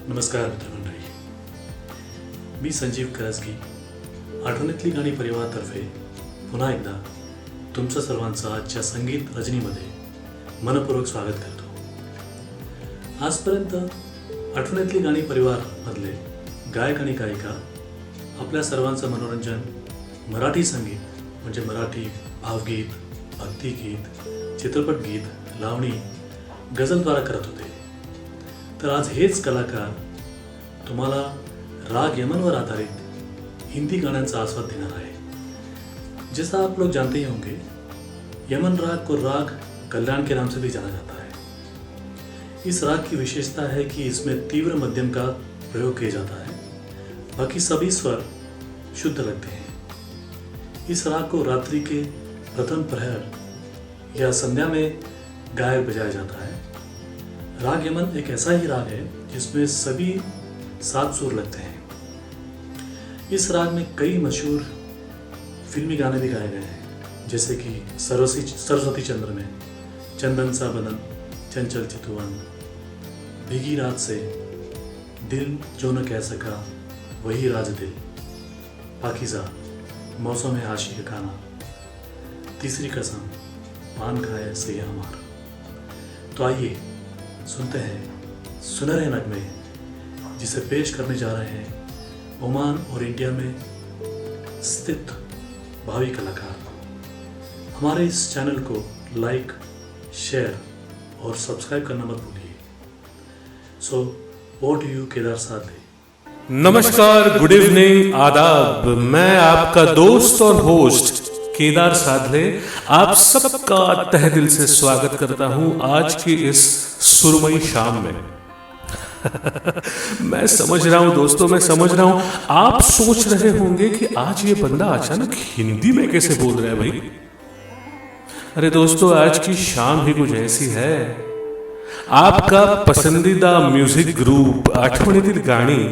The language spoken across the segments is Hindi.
नमस्कार मित्रमंडळी, मी संजीव करजगी आठवणीतली गाणी परिवारातर्फे पुन्हा एकदा तुमचं सर्वांचं आजच्या संगीत रजनीमध्ये मनपूर्वक स्वागत करतो। आजपर्यंत आठवणीतली गाणी परिवारमधले गायक आणि गायिका आपल्या सर्वांचं मनोरंजन मराठी संगीत म्हणजे मराठी भावगीत, भक्तिगीत, चित्रपट गीत, लावणी, गझलद्वारा करत होते। तर आज हेच कलाकार तुम्हाला राग यमनवर आधारित हिंदी गाण्यांचा आस्वाद देना है। जैसा आप लोग जानते ही होंगे, यमन राग को राग कल्याण के नाम से भी जाना जाता है। इस राग की विशेषता है कि इसमें तीव्र मध्यम का प्रयोग किया जाता है, बाकी सभी स्वर शुद्ध लगते हैं। इस राग को रात्रि के प्रथम प्रहर या संध्या में गाया बजाया जाता है। राग यमन एक ऐसा ही राग है जिसमें सभी 7 सुर लगते हैं। इस राग में कई मशहूर फिल्मी गाने भी गाए गए हैं, जैसे कि सरस्वती चंद्र में चंदन सा बदन, चंचल चितवन, भीगी रात से, दिल जो न कह सका वही राज दिल, पाकीज़ा, मौसम है आशिक खाना, तीसरी कसम, पान खाए सैया हमार। तो आइए सुनते हैं सुनहरे नगमे, जिसे पेश करने जा रहे हैं ओमान और इंडिया में स्थित भावी कलाकार। हमारे इस चैनल को लाइक, शेयर और सब्सक्राइब करना मत भूलिए। So over to you Kedar Sadhale. नमस्कार, गुड इवनिंग, आदाब। मैं आपका दोस्त और होस्ट केदार साधले आप सबका तहे दिल से स्वागत करता हूं आज की इस सुरमई शाम में। मैं समझ रहा हूं दोस्तों, मैं समझ रहा हूं आप सोच रहे होंगे कि आज ये बंदा अचानक हिंदी में कैसे बोल रहा है भाई। अरे दोस्तों, आज की शाम ही कुछ ऐसी है। आपका पसंदीदा म्यूजिक ग्रुप आठवणीतील गाणी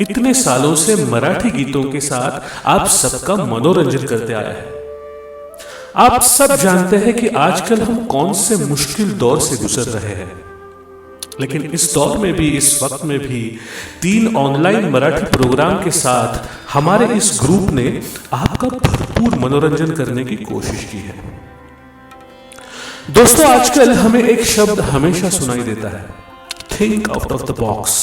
इतने सालों से मराठी गीतों के साथ आप सबका मनोरंजन करते आया है। आप सब जानते हैं कि आजकल हम कौन से मुश्किल दौर से गुजर रहे हैं, लेकिन इस दौर में भी, इस वक्त में भी 3 ऑनलाइन मराठी प्रोग्राम के साथ हमारे इस ग्रुप ने आपका भरपूर मनोरंजन करने की कोशिश की है। दोस्तों, आजकल हमें एक शब्द हमेशा सुनाई देता है, think out of the box.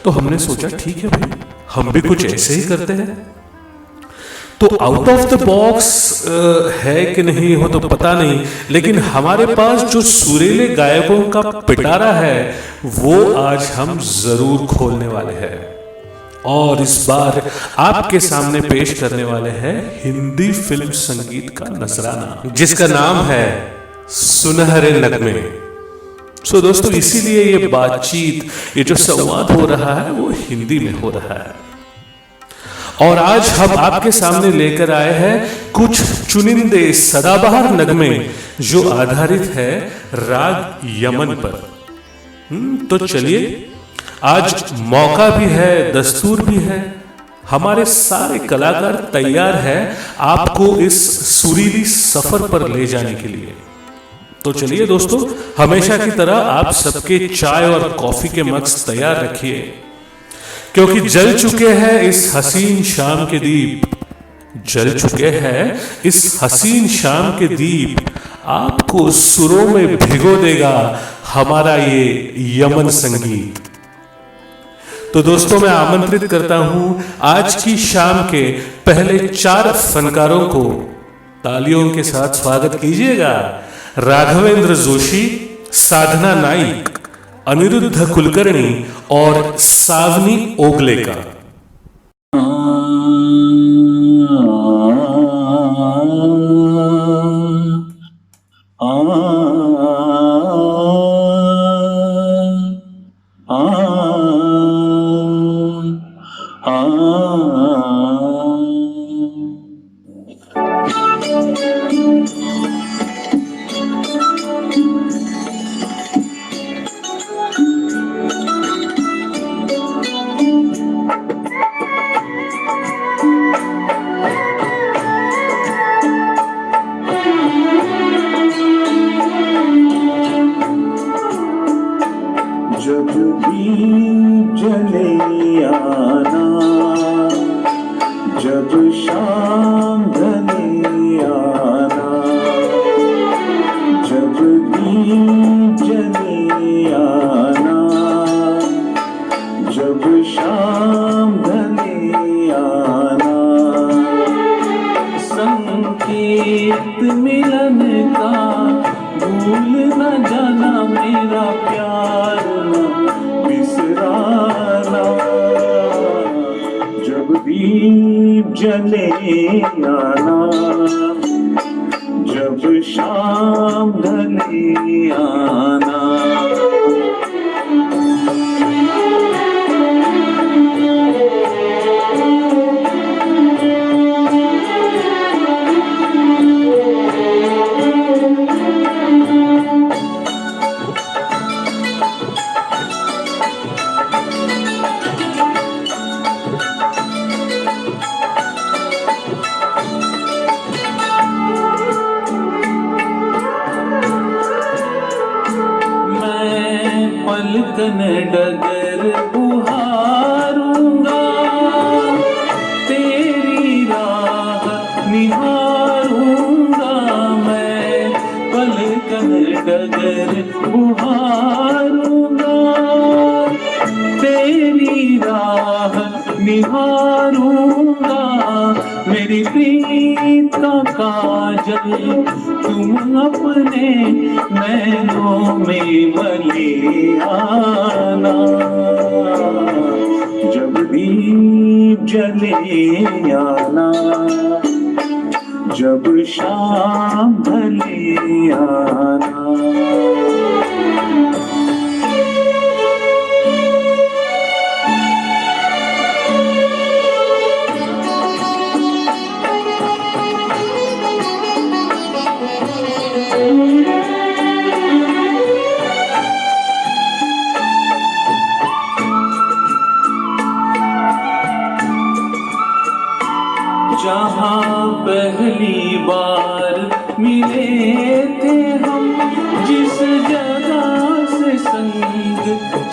तो हमने सोचा ठीक है भाई, हम भी कुछ ऐसे ही करते हैं। तो आउट ऑफ द बॉक्स है कि नहीं हो तो पता नहीं, लेकिन हमारे पास जो सुरीले गायकों का पिटारा है वो आज हम जरूर खोलने वाले हैं। और इस बार आपके सामने पेश करने वाले हैं हिंदी फिल्म संगीत का नजराना, जिसका नाम है सुनहरे नगमे। सो दोस्तों, इसीलिए ये बातचीत, ये जो संवाद हो रहा है वो हिंदी में हो रहा है। और आज हम आपके सामने लेकर आए हैं कुछ चुनिंदे सदाबहार नगमे जो आधारित है राग यमन पर। तो चलिए, आज मौका भी है, दस्तूर भी है, हमारे सारे कलाकार तैयार हैं आपको इस सुरीली सफर पर ले जाने के लिए। तो चलिए दोस्तों, हमेशा की तरह आप सबके चाय और कॉफी के मग्स तैयार रखिए, क्योंकि जल चुके हैं इस हसीन शाम के दीप, जल चुके हैं इस हसीन शाम के दीप। आपको सुरों में भिगो देगा हमारा ये यमन संगीत। तो दोस्तों, मैं आमंत्रित करता हूं आज की शाम के पहले 4 फनकारों को। तालियों के साथ स्वागत कीजिएगा राघवेंद्र जोशी, साधना नाइक, अनिरुद्ध कुलकर्णी और सावनी ओगले का। जब दीप जले आना, जब शाम ढले आना, जब दीप जले आना, जब शाम ढले आना, संकेत मिलन का भूल न जाना, मेरा प्यार न बिसराना, जब दीप जले आना, जब शाम ढले आना। पलकन डगर बुहारूंगा, तेरी राह निहारूंगा, मैं पलकन डगर बुहारूंगा, तेरी राह निहारूंगा, मेरी प्रीत का काजल तुम अपने नैनों में भले आना, जब दीप जले आना, जब शाम ढले आना। जहाँ पहली बार मिले थे हम, जिस जगह से संग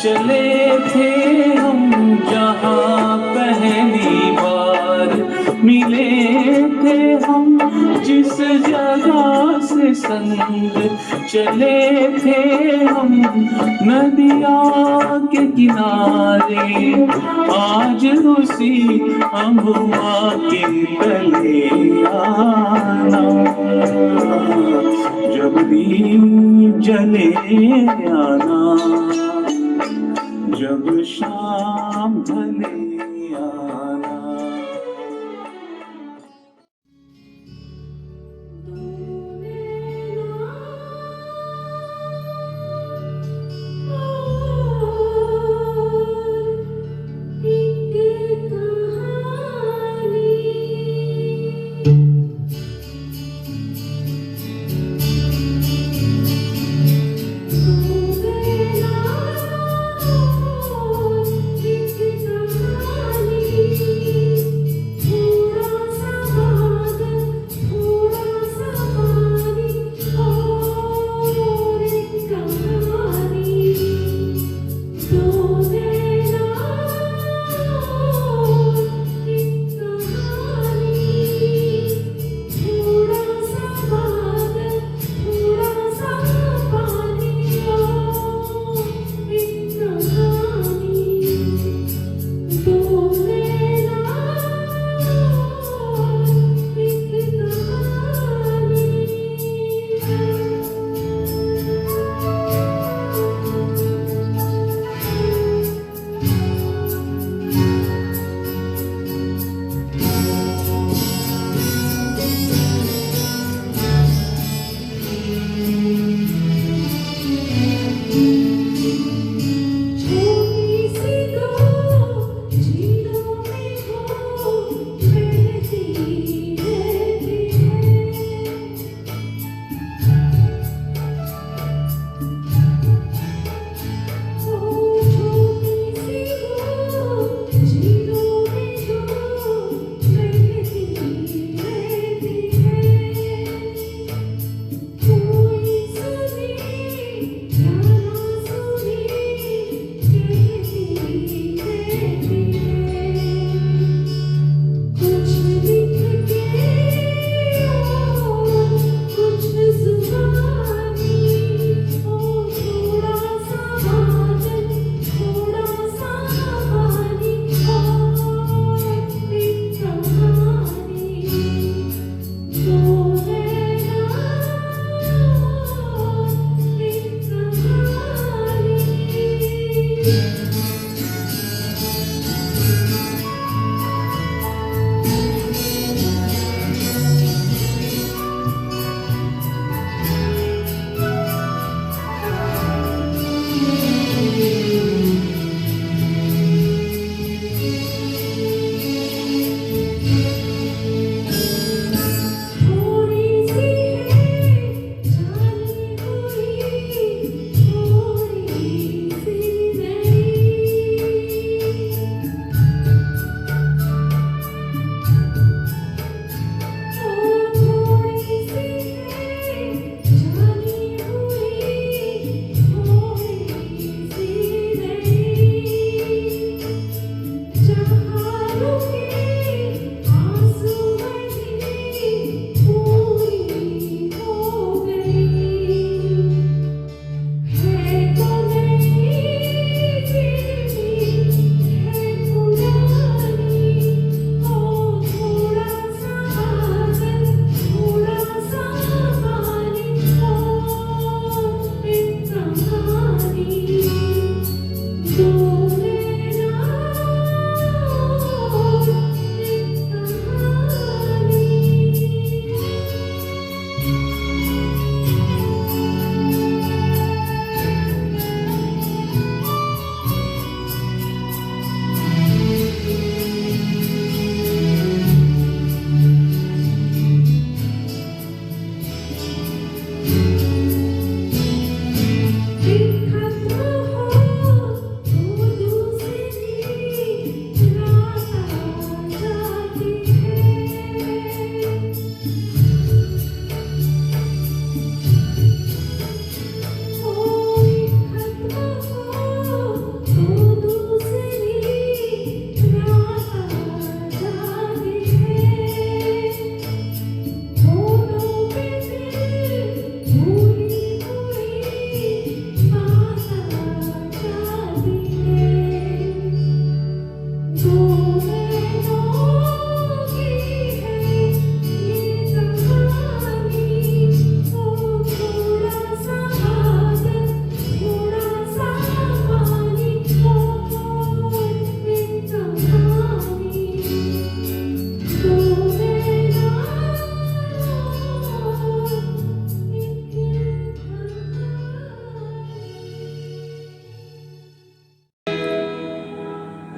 चले थे हम, जहाँ पहली बार मिले थे हम, जिस जगह से संग चले थे हम, नदिया के किनारे आज उसी अम्बुआ के तले आना, जब दीप जले आना, जब शाम ढले आना।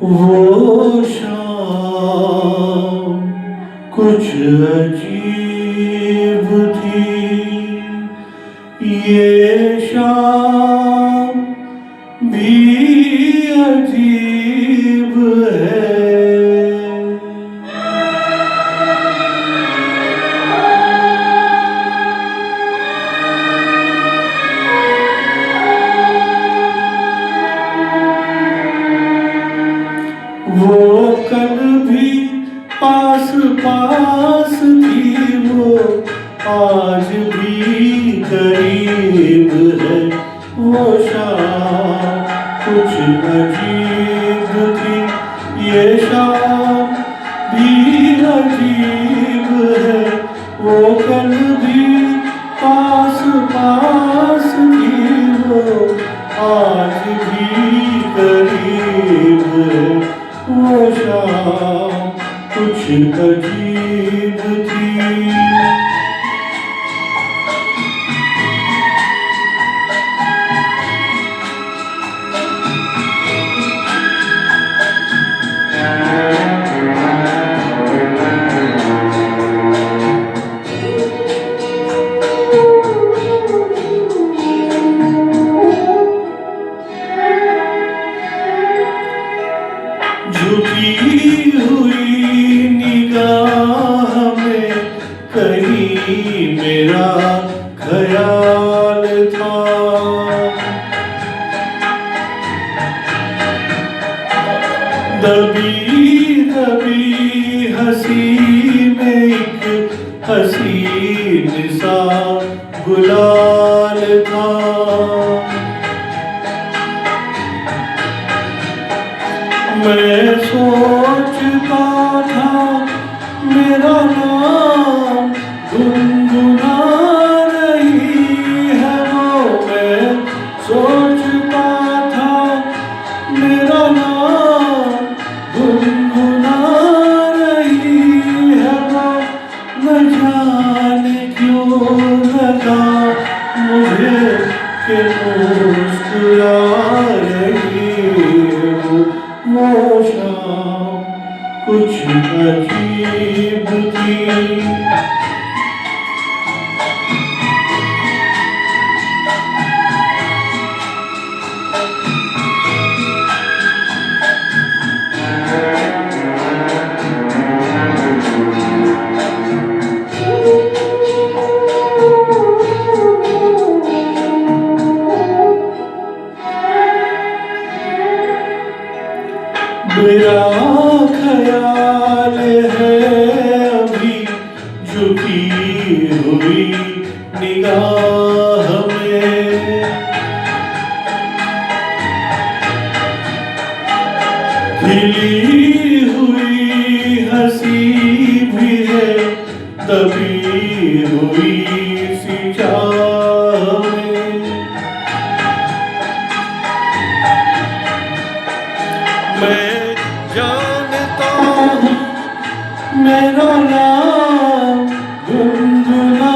वो शाम कुछ अजीब थी, ये शाम भी अजीब है। वो कल भी पास पास थी, वो आज भी करीब है। वो शाम कुछ अजीब थी, ये शाम भी अजीब है। वो कल भी पास पास थी, वो आज भी करीब है। वो शाम कुछ अजीब थी। झुकी हुई निगाह में कहीं मेरा ख्याल था। दबी दबी हंसी में एक हसीन सा गुलाल था। मैं सोचता था मेरा नाम गुनगुना रही है वो। मैं सोचता था अजीब थी। मेरा ख्याल है अभी झुकी हुई निगाह में, खिली हुई हंसी भी है दबी हुई सी चाह में। मैं जानता हूँ मेरा नाम गुनगुना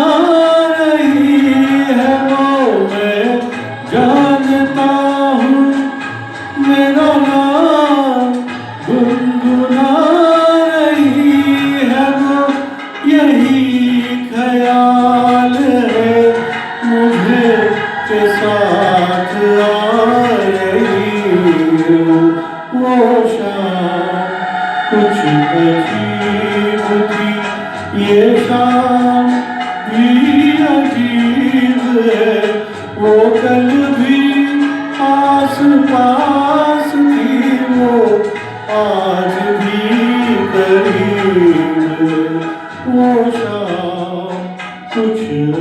रही है वो, मैं जानता हूँ मेरा नाम गुनगुना रही है वो। यही ख्याल है मुझे के साथ आ रही हो। वो शाम कुछ अजीब थी, ये शाम भी अजीब है। वो कल भी आस पास थी, वो आज भी करीब है। वो शाम कुछ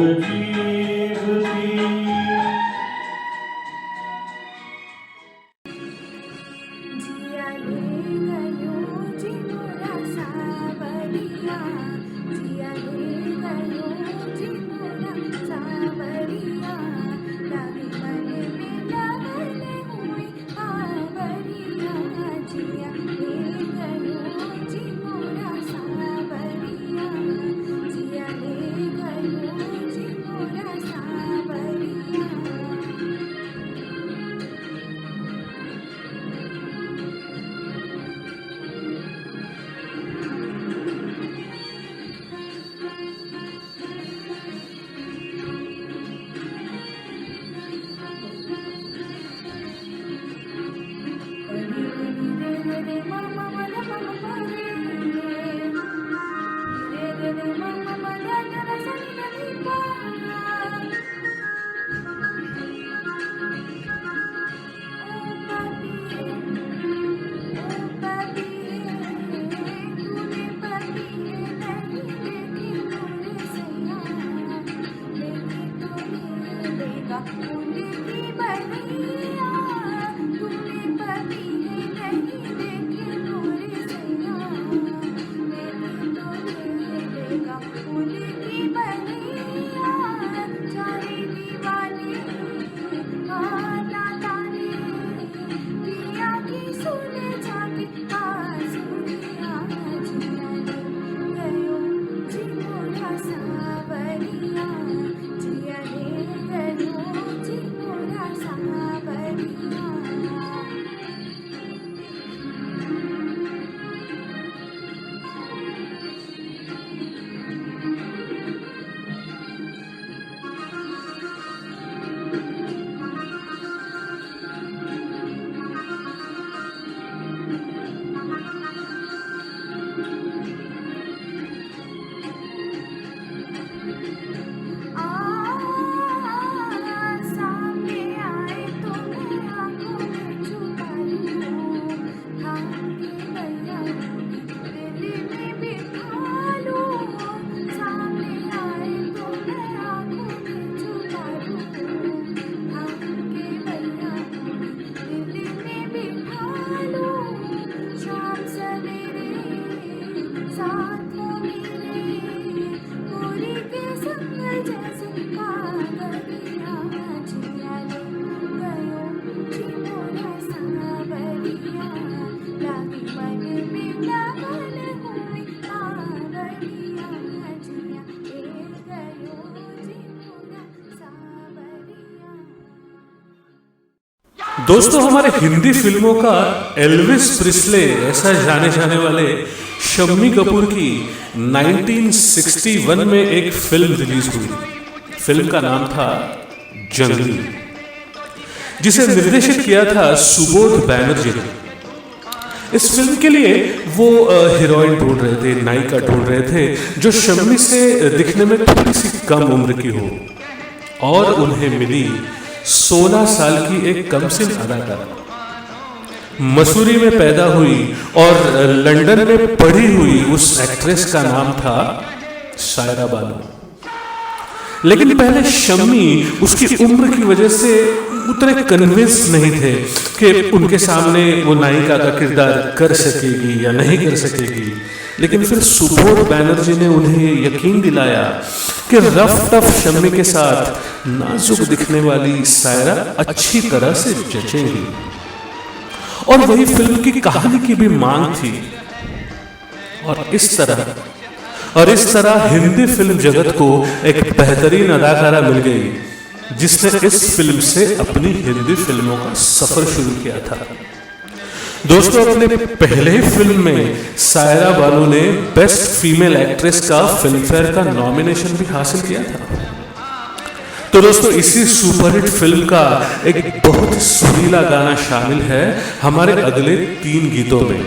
अजीब थी। जिया ले गयो जी मोरा सावरिया, जिया ले गयो जी मोरा सावरिया, लागी मन में लगले हुई आवरिया। जिया ले गयो जी मोरा सावरिया, जिया ले गयो जी मोरा सावरिया। दोस्तों, हमारे हिंदी फिल्मों का एल्विस प्रिस्ले ऐसा जाने जाने वाले शम्मी कपूर की 1961 में एक फिल्म रिलीज हुई। फिल्म का नाम था जंगली, जिसे निर्देशित किया था सुबोध बैनर्जी ने। इस फिल्म के लिए वो हीरोइन ढूंढ रहे थे, नायिका ढूंढ रहे थे जो शम्मी से दिखने में थोड़ी सी कम उम्र की हो, और उन्हें मिली 16 साल की एक कमसिन अदाकारा। मसूरी में पैदा हुई और लंदन में पढ़ी हुई उस एक्ट्रेस का नाम था सायरा बानो। लेकिन पहले शम्मी उसकी उम्र की वजह से उतने कन्विंस नहीं थे कि उनके सामने वो नायिका का किरदार कर सकेगी या नहीं कर सकेगी। लेकिन फिर सुबोध बैनर्जी ने उन्हें यकीन दिलाया कि रफ टफ शम्मी के साथ नाजुक दिखने वाली सायरा अच्छी तरह से जचेंगी। और वही फिल्म की कहानी की भी मांग थी। और इस तरह हिंदी फिल्म जगत को एक बेहतरीन अदाकारा मिल गई, जिसने इस फिल्म से अपनी हिंदी फिल्मों का सफर शुरू किया था। दोस्तों, अपने पहले ही फिल्म में सायरा बानो ने बेस्ट फीमेल एक्ट्रेस का फिल्मफेयर का नॉमिनेशन भी हासिल किया था। तो दोस्तों, इसी सुपरहिट फिल्म का एक बहुत सुरीला गाना शामिल है हमारे अगले 3 गीतों में।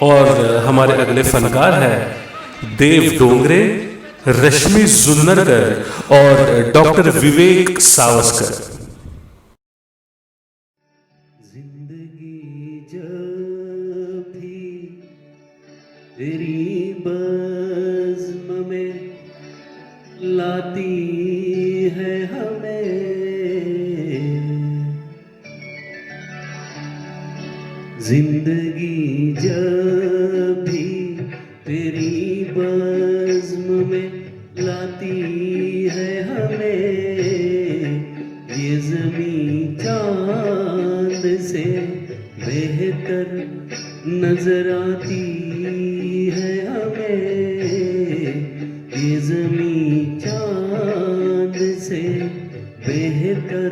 और हमारे अगले फनकार हैं देव डोंगरे, रश्मि जुन्नरकर और डॉक्टर विवेक सावस्कर। जिंदगी जब भी तेरी बज़्म में लाती है हमें, जिंदगी जब भी तेरी बज़्म में लाती है हमें, ये ज़मीं चांद से बेहतर नजर आती है हमें, ये ज़मीं चांद से बेहतर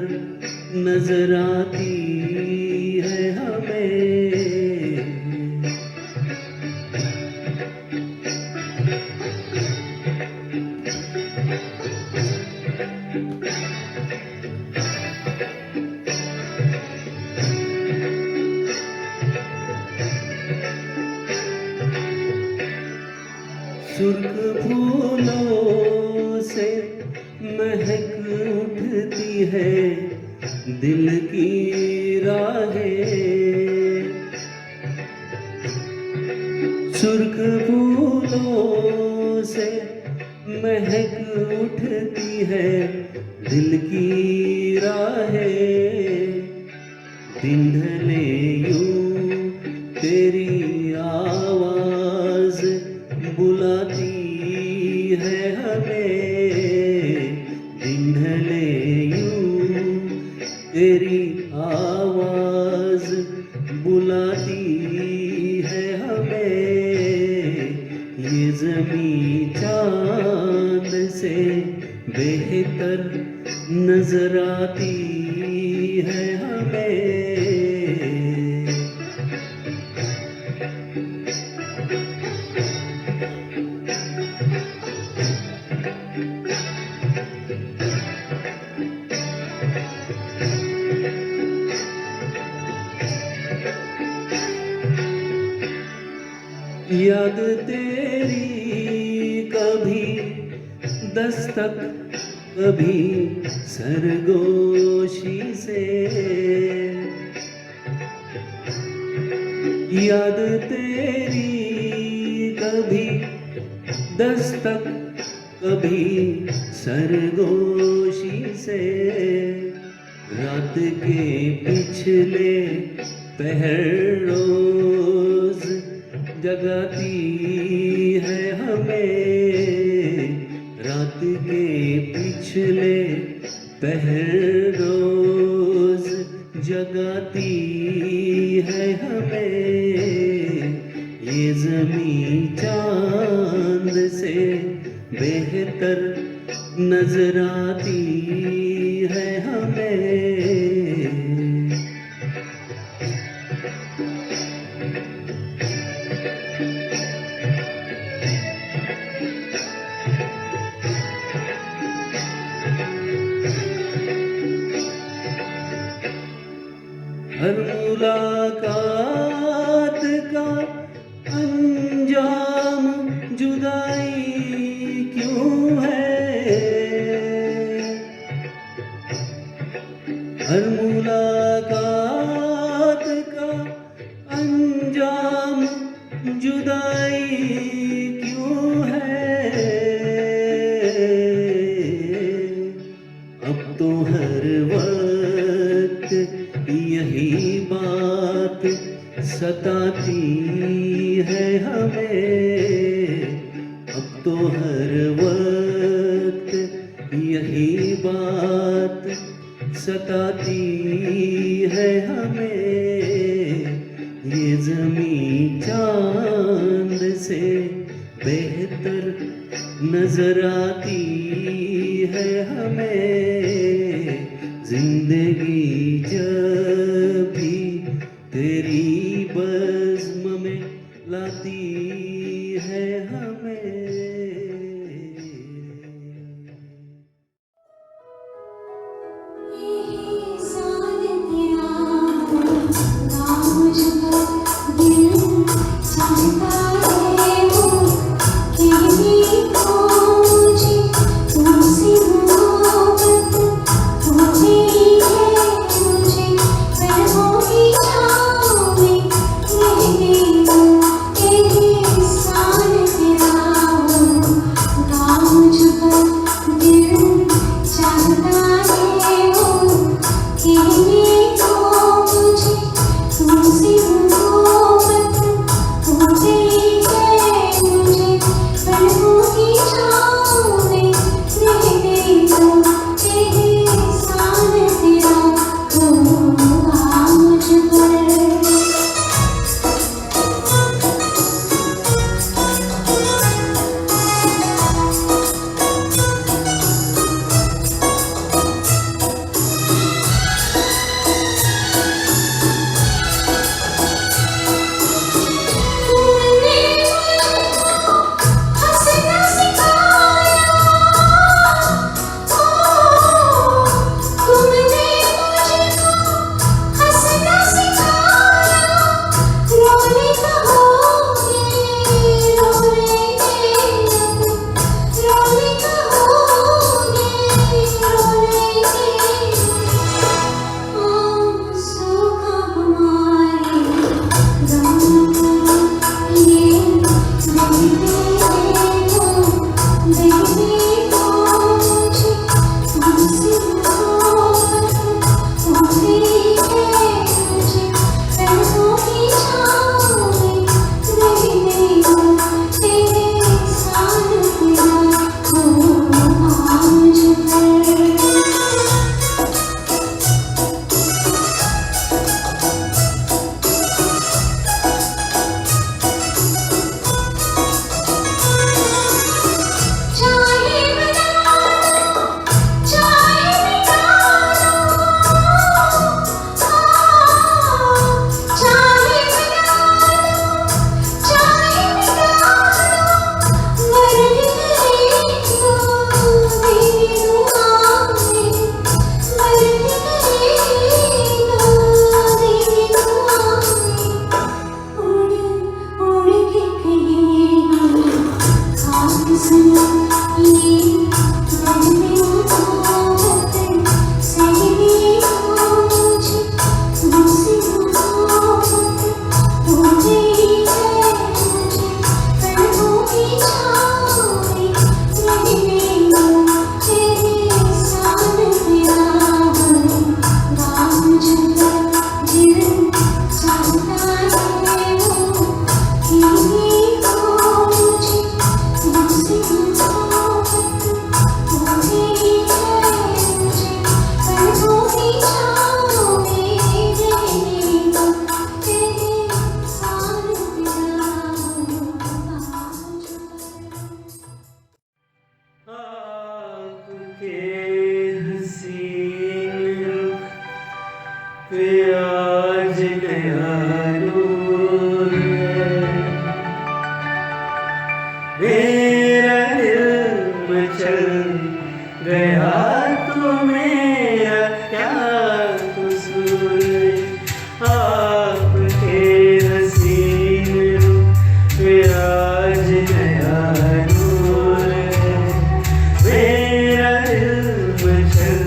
नजर आती है हमें। सुर्ख फूलों से महक उठती है दिल की राहें, सुर्ख फूलों से महक उठती है दिल की राहें, दिन ढले यूं तेरी आवाज बुलाती है हमें, दिन ढले यूं तेरी आवाज बुलाती है हमें, ये ज़मीं चांद से बेहतर नजर आती है हमें। याद तेरी कभी दस्तक कभी सरगोशी से, याद तेरी कभी दस्तक कभी सरगोशी से, रात के पिछले पहर रोज जगाती है हमें, रात के पिछले पहर रोज जगाती है हमें, ये ज़मीं चांद से बेहतर नजर आती है हमें। बात सताती है हमें, अब तो हर वक्त यही बात सताती है हमें। ये ज़मीं चांद से बेहतर नजर आती है हमें। जिंदगी जब भी तेरी बज़्म में लाती है हमें। एहसान तेरा होगा मुझको, दिल चाहता है वो कहने को मुझे तुमसे मोहब्बत हो गई है मुझे। पलकों की छाँव में रहने दो, एहसान तेरा होगा मुझको, दिल चाहता है वो कहने को मुझे तुमसे मोहब्बत हो गई है मुझे। पलकों की छाँव में रहने दो, एहसान तेरा होगा मुझ पर। तुमने मुझको हंसना सिखाया, तुमने मुझको हंसना सिखाया। रोने कहोगे रोने रोने कहोगे रोने आंसू का हमारे गम ये बहने दो मुझे तुमसे मोहब्बत हो गई है मुझे। पलकों की छाँव में रहने दो, एहसान तेरा होगा मुझ पर। चाहे बना चाहे मिटा चाहे बना चाहे मिटा मर गए तो मेरी दुआएं, मर गए तो मेरी दुआएं। उड़ उड़ के कहीं खाक सुनो ये मैंने मोहब्बत सहने को मुझे तुमसे मोहब्बत हो गई है मुझे। पलकों की छाँव में रहने दो, एहसान तेरा होगा मुझ पर। दिल चाहता है वो कहने को मुझे तुमसे मोहब्बत हो गई है मुझे। पलकों की छाँव में रहने दो, एहसान तेरा होगा मुझ पर। आपके हसीन रुख पे आज नया नूर है। मेरा दिल मचल गया तो मेरा क्या कसूर है। आपके हसीन रुख पे आज नया नूर है। मेरा दिल मचल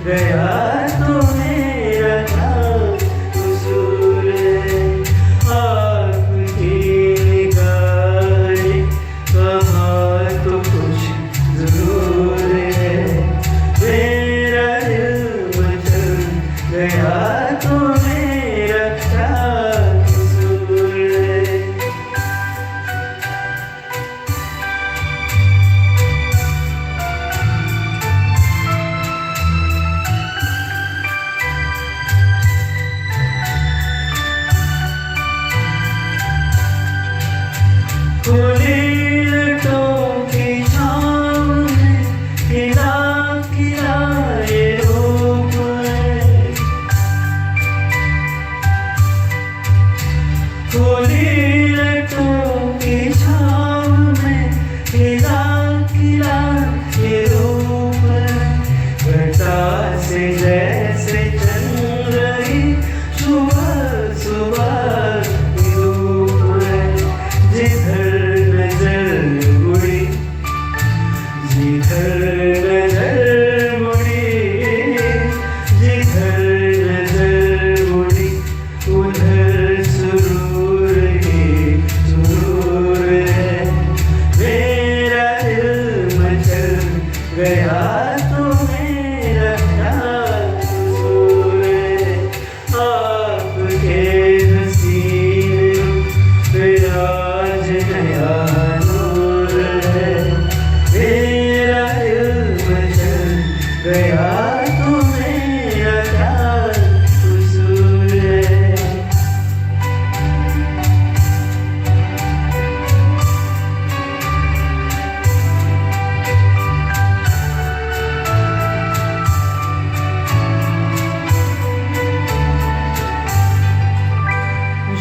गया तो मेरा क्या कसूर है। खुली लटों की छाँव में खिला खिला ये रूप घटा से जैसे चल रही सुबह सुबह की धूप जिधर नजर मुड़ी जिधर नजर मुड़ी जिधर नजर मुड़ी उधर सुरूर ही सुरूर है मेरा दिल मचल गया तो मेरा क्या कसूर है आपके हसीन पे आज नया नूर है मेरा दिल मचल गया तो मेरा क्या कसूर है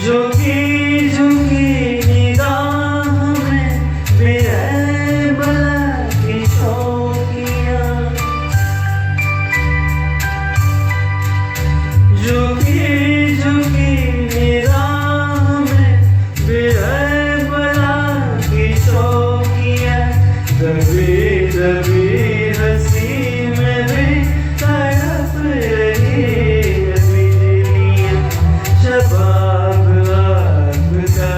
झुकी झुकी निगाह में बेरबला की शौकियाँ झुकी झुकी निगाह में बेरबला की शौकियाँ दबी दबी हंसी में भी तड़प रही है बिजलियाँ शबाब आपका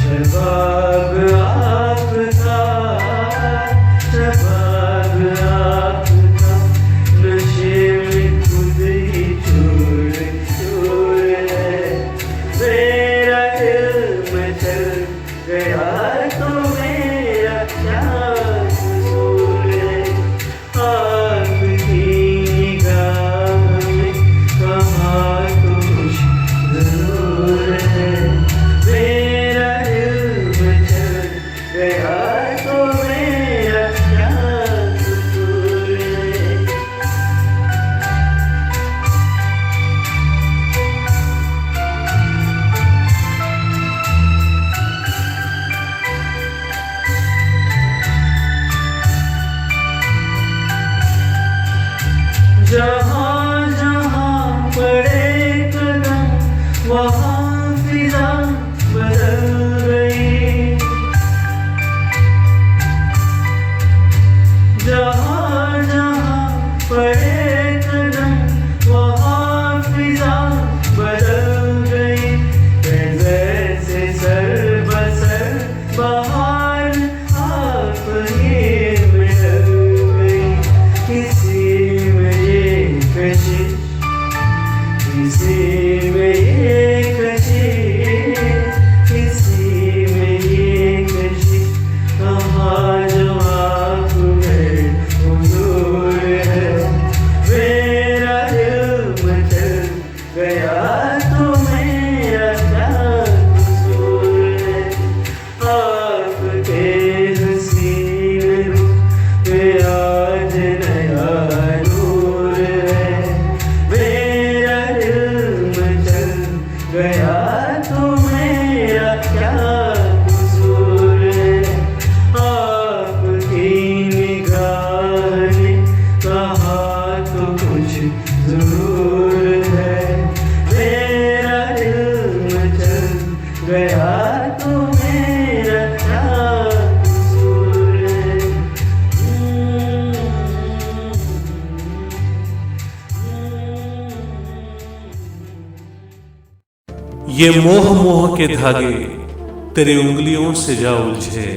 शबाब आपका शबाब आपका नशे में खुद ही चूर चूर है मेरा दिल मचल गया तो मेरा क्या कसूर है आपकी निगाह में कहाँ तो कुछ जरूर है मेरा दिल मचल गया तो मेरा क्या कसूर है जहाँ जहाँ पड़े कदम वहाँ फिजा बदल गई जहाँ जहाँ पड़े कदम वहाँ फिजा बदल गई जैसे सर बसर बाहर आप ही मिल गई किसी में ये कशिश किसी में ये कशिश किसी में ये कशिश कहाँ जो आप गए हुजूर है मेरा दिल मचल गया तो मेरा क्या कसूर है आपके हसीन रूप पे आज नया नूर है मेरा दिल मचल गया तो मेरा क्या कसूर है आपकी निगाह ने कहा तो कुछ जरूर है मेरा दिल मचल गया तो मेरा क्या कसूर है ये मोह मोह के धागे तेरी उंगलियों से जा उलझे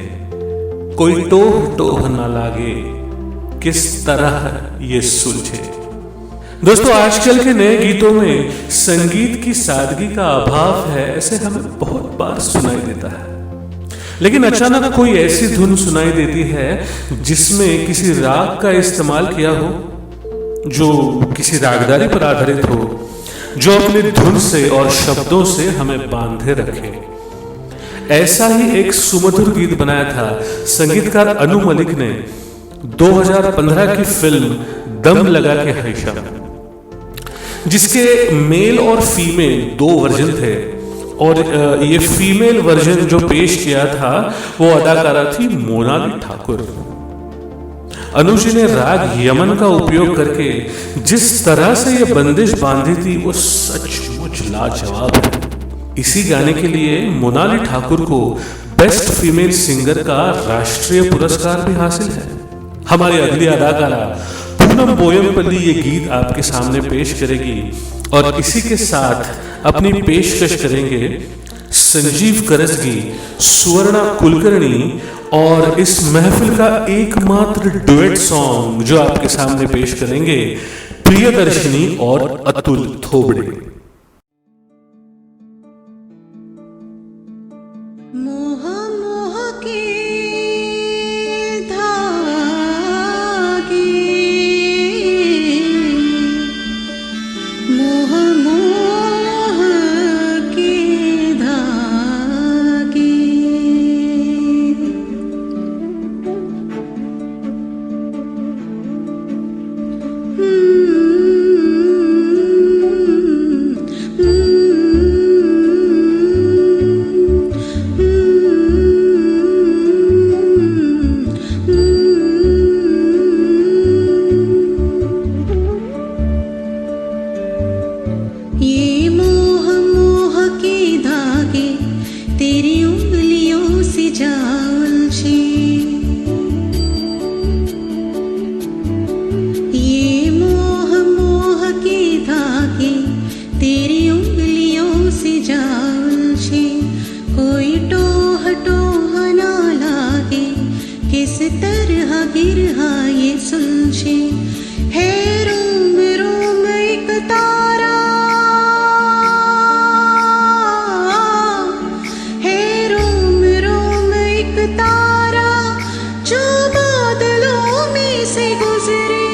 कोई टोह टोह ना लागे किस तरह ये सुलझे। दोस्तों आजकल के नए गीतों में संगीत की सादगी का अभाव है ऐसे हमें बहुत बार सुनाई देता है, लेकिन अचानक कोई ऐसी धुन सुनाई देती है जिसमें किसी राग का इस्तेमाल किया हो जो किसी रागदारी पर आधारित हो जो अपनी धुन से और शब्दों से हमें बांधे रखे। ऐसा ही एक सुमधुर गीत बनाया था संगीतकार अनु मलिक ने 2015 की फिल्म दम लगा के हमेशा, जिसके मेल और फीमेल 2 वर्जन थे और ये फीमेल वर्जन जो पेश किया था वो अदाकारा थी मोनाली ठाकुर। अनु जी ने राग यमन का उपयोग करके जिस तरह से ये बंदिश बांधी थी वो सचमुच लाजवाब है। इसी गाने के लिए मोनाली ठाकुर को बेस्ट फीमेल सिंगर का राष्ट्रीय पुरस्कार भी हासिल है। हमारी अगली अदाकारा पूनम बोयमपल्ली ये गीत आपके सामने पेश करेगी और इसी के साथ अपनी पेशकश करेंगे संजीव करसगी, सुवर्णा कुलकर्णी और इस महफिल का एकमात्र डुएट सॉन्ग जो आपके सामने पेश करेंगे प्रियदर्शनी और अतुल थोबड़े। मोह मोह के धागे, मोह मोह के धागे, ये मोह मोह के धागे तेरी उंगलियों से जा उलझे, ये मोह मोह के धागे तेरी उंगलियों से जा उलझे। कोई टोह टोह ना लागे, किस तरह गिरहा ये सुलझे। है रोम रोम एक तारा, है रोम रोम एक तारा जो बादलों में से गुजरे।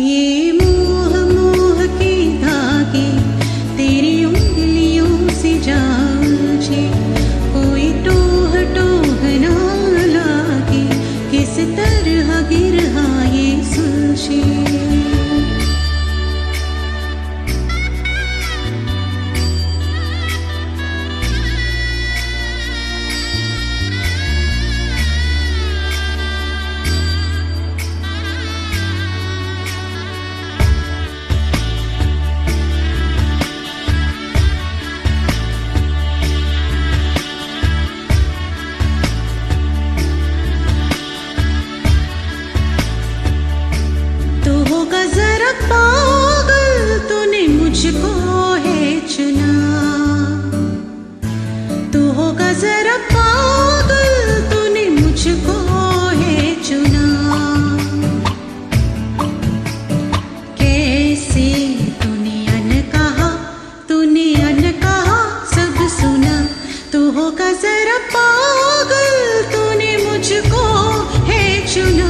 ये मोह मोह के धागे तेरी उंगलियों से जा उलझे। कोई टोह टोह ना लागे, किस तरह गिरहा ये सुलझे। तो होगा जरा पागल, तूने मुझको है चुना। तो होगा जरा पागल, तूने मुझको है चुना। कैसे तूने अन कहा सब सुना। तो होगा जरा पागल, तूने मुझको है चुना।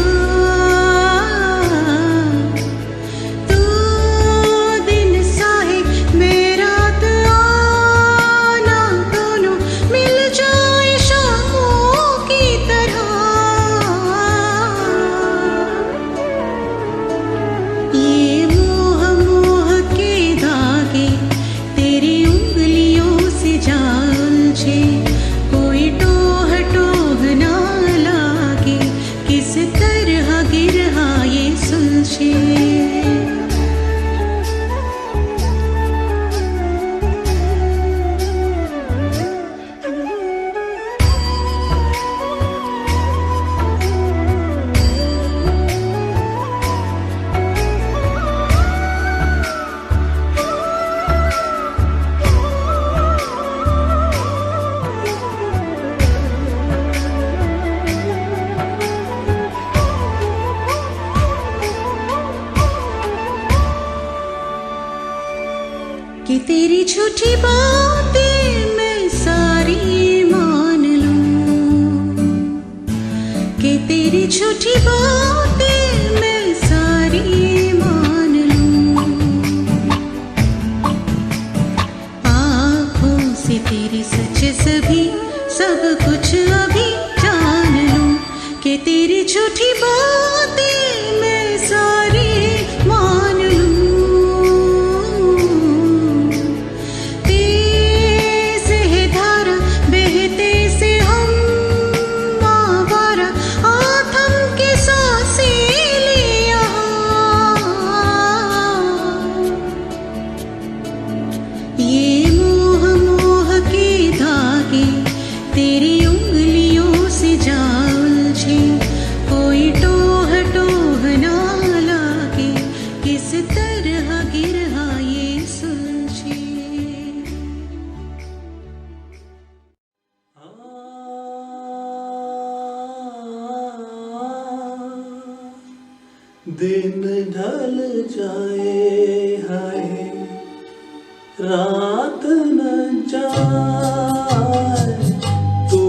ये मोह मोह के धागे तेरी उंगलियों से जा उलझे। कोई टोह टोह ना लागे, किस तरह गिरहा ये सुलझे। कि तेरी झूठी बातें मैं सारी मान लूं, कि तेरी झूठी बातें मैं सारी मान लूं। आँखों से तेरी सच सभी सब कुछ अभी जान लूं, कि तेरी झूठी बातें मैं सारी मान लूं। दिन ढल जाए हाय रात न जाए तू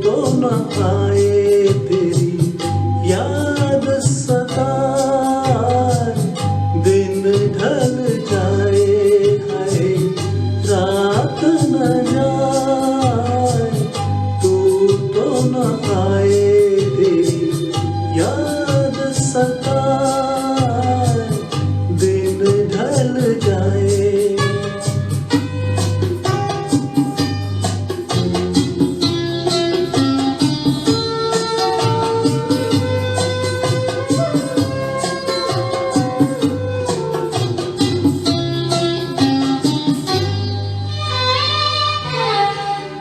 तो न आए तेरी याद सताए दिन ढल जाए हाय रात न जाए तू तो न आए तेरी याद सताए दिन ढल जाए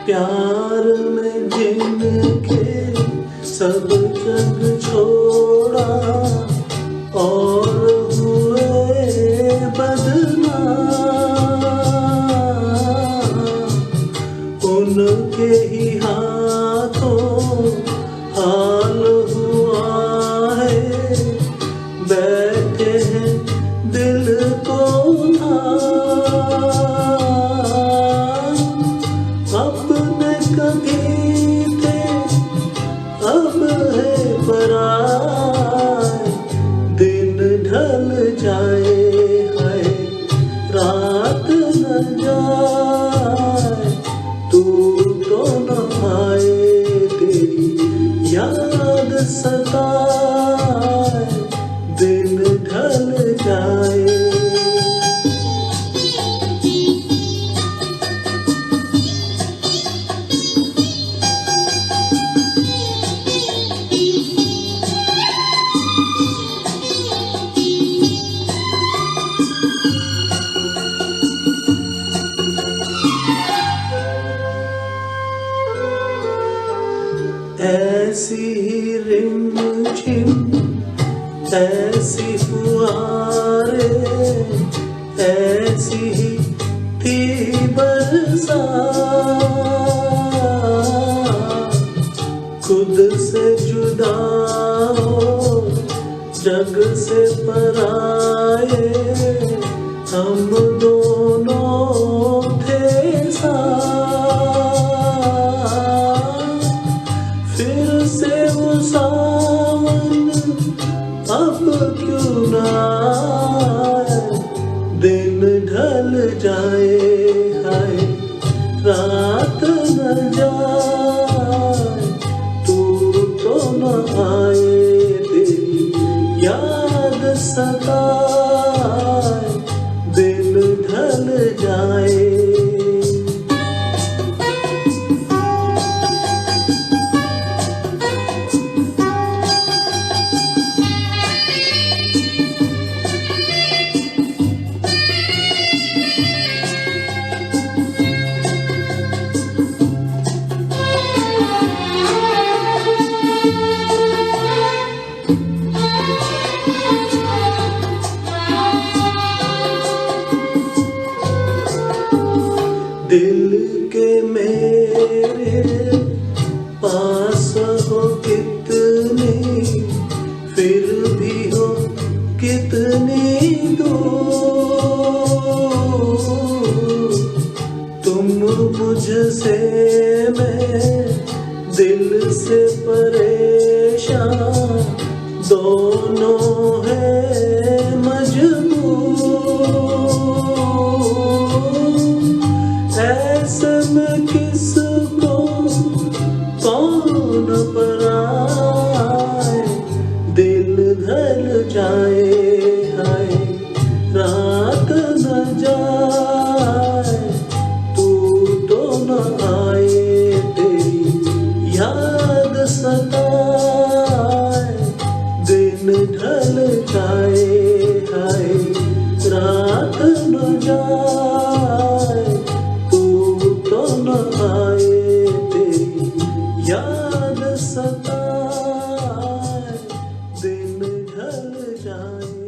प्यार में जिनके सब जग छोड़ा और हुए बदनाम उनके ही हाथों हाल हुआ है बैठे हैं दिल को अपने कभी थे अब है पराए दिन ढल जाए हाय रात न जाए तू तो न आए तेरी याद सताए दिन ढल जाए ऐसी ही रिमझिम ऐसी फुहारें ऐसी ही थी बरसात खुद से जुदा हो जग से पराए हम दोनों थे साथ फिर से वो सावन अब क्यों ना आए दिन ढल जाए हाय रात न जाए तू तो न आए तेरी याद सताए दिन ढल जाए दिल के मेरे पास हो कितनी फिर भी हो कितनी दूर तुम मुझसे मैं दिल से परेशान दोनों है मजबूर ऐसे में किसको कौन पराए दिल ढल जाए हाय रात न जाए तू तो न आए तेरी याद सताए दिन ढल जाए हाय रात न जाए तू तो न आए तेरी याद सताए दिन ढल जाए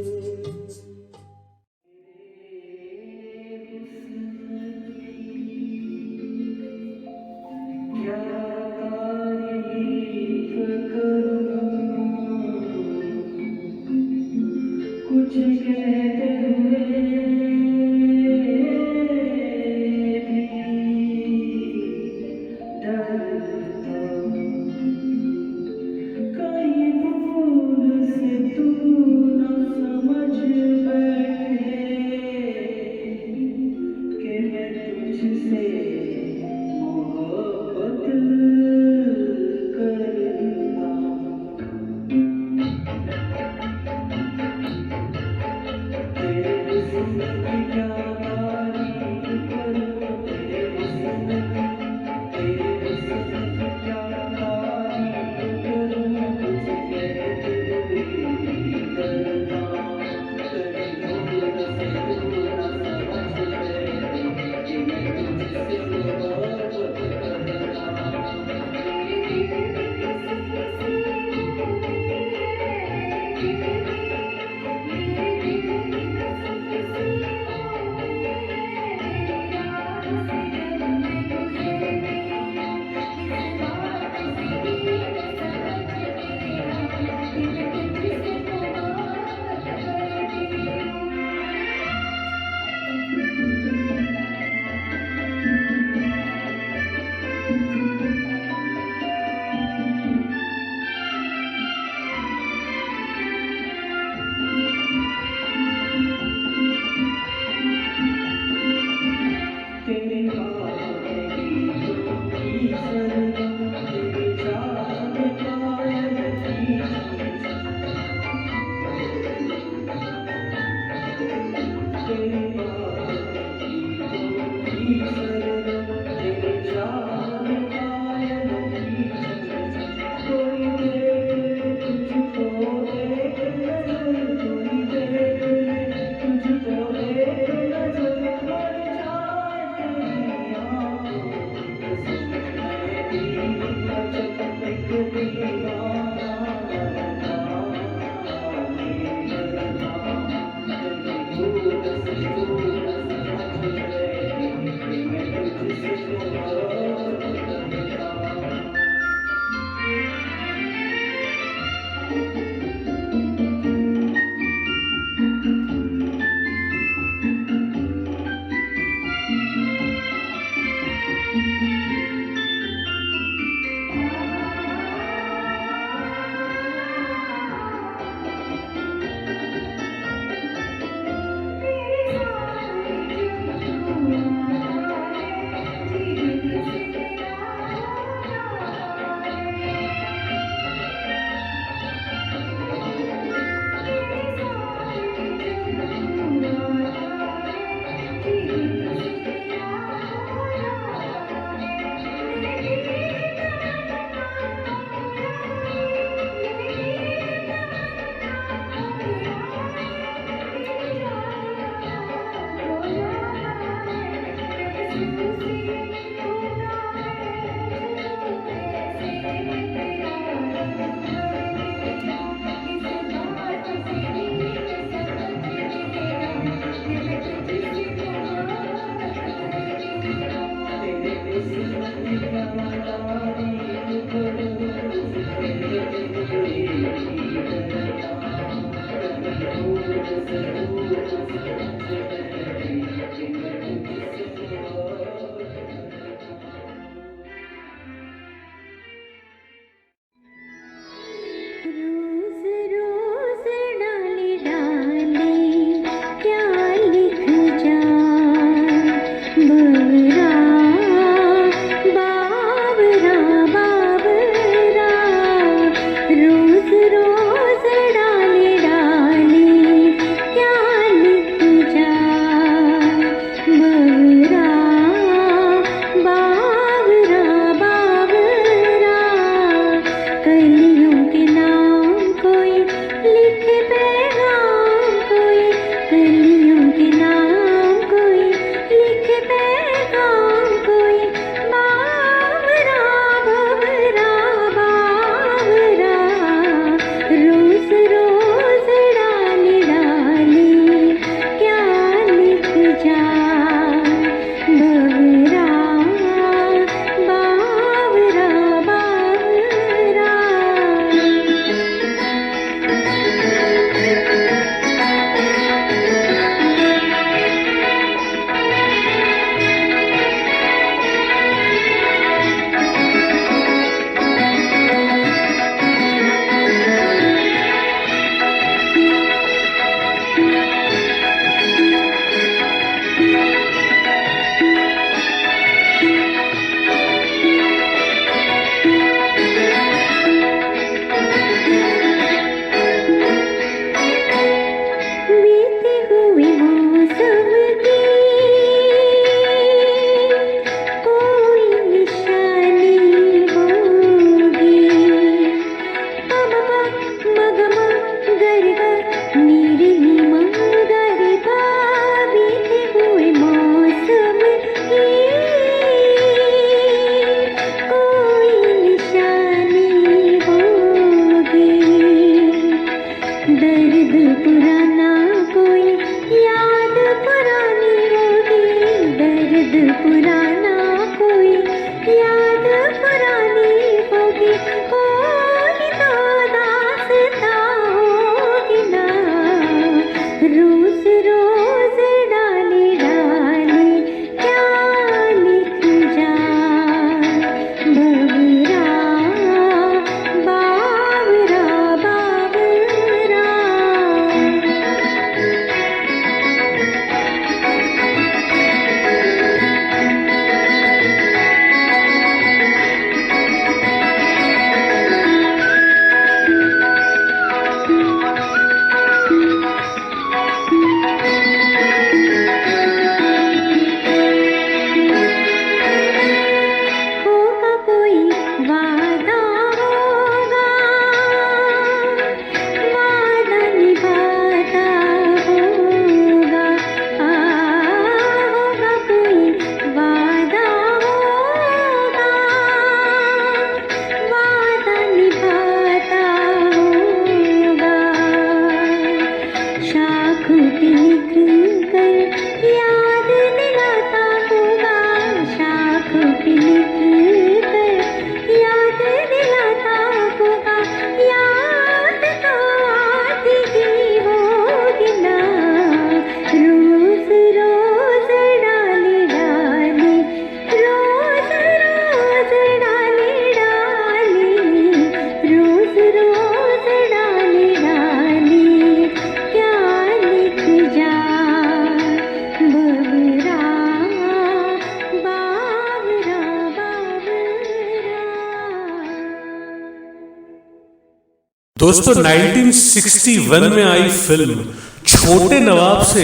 दोस्तों 1961 में आई फिल्म छोटे नवाब से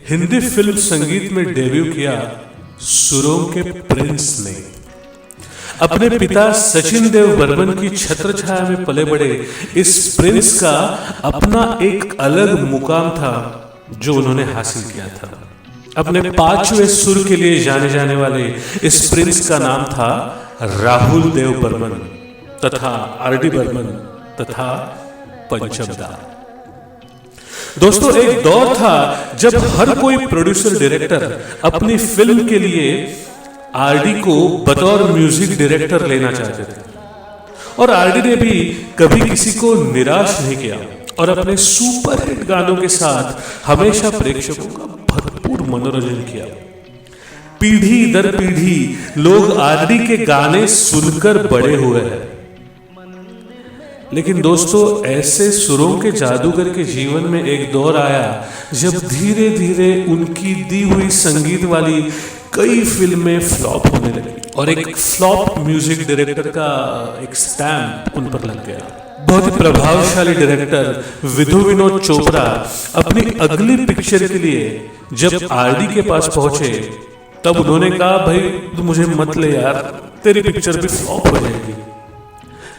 हिंदी फिल्म संगीत में डेब्यू किया सुरों के प्रिंस ने। अपने पिता सचिन देव बर्मन की छत्र छाया में पले बड़े इस प्रिंस का अपना एक अलग मुकाम था जो उन्होंने हासिल किया था। अपने पांचवें सुर के लिए जाने जाने वाले इस प्रिंस का नाम था राहुल देव बर्मन तथा आर.डी. बर्मन तथा पंचमदा। दोस्तों एक दौर था जब हर कोई प्रोड्यूसर डायरेक्टर अपनी फिल्म के लिए आर.डी. को बतौर म्यूजिक डायरेक्टर लेना चाहते थे और आर.डी. ने भी कभी किसी को निराश नहीं किया और अपने सुपरहिट गानों के साथ हमेशा प्रेक्षकों का भरपूर मनोरंजन किया। पीढ़ी दर पीढ़ी लोग आर.डी. के गाने सुनकर बड़े हुए हैं। लेकिन दोस्तों ऐसे सुरों के जादूगर के जीवन में एक दौर आया जब धीरे धीरे उनकी दी हुई संगीत वाली कई फिल्में फ्लॉप होने लगी और एक फ्लॉप म्यूजिक डायरेक्टर का एक स्टैम्प उन पर लग गया। बहुत ही प्रभावशाली डायरेक्टर विधु विनोद चोपड़ा अपनी अगली पिक्चर के लिए जब आर.डी. के पास पहुंचे तब उन्होंने कहा भाई तू मुझे मत ले यार, तेरी पिक्चर भी फ्लॉप हो जाएगी।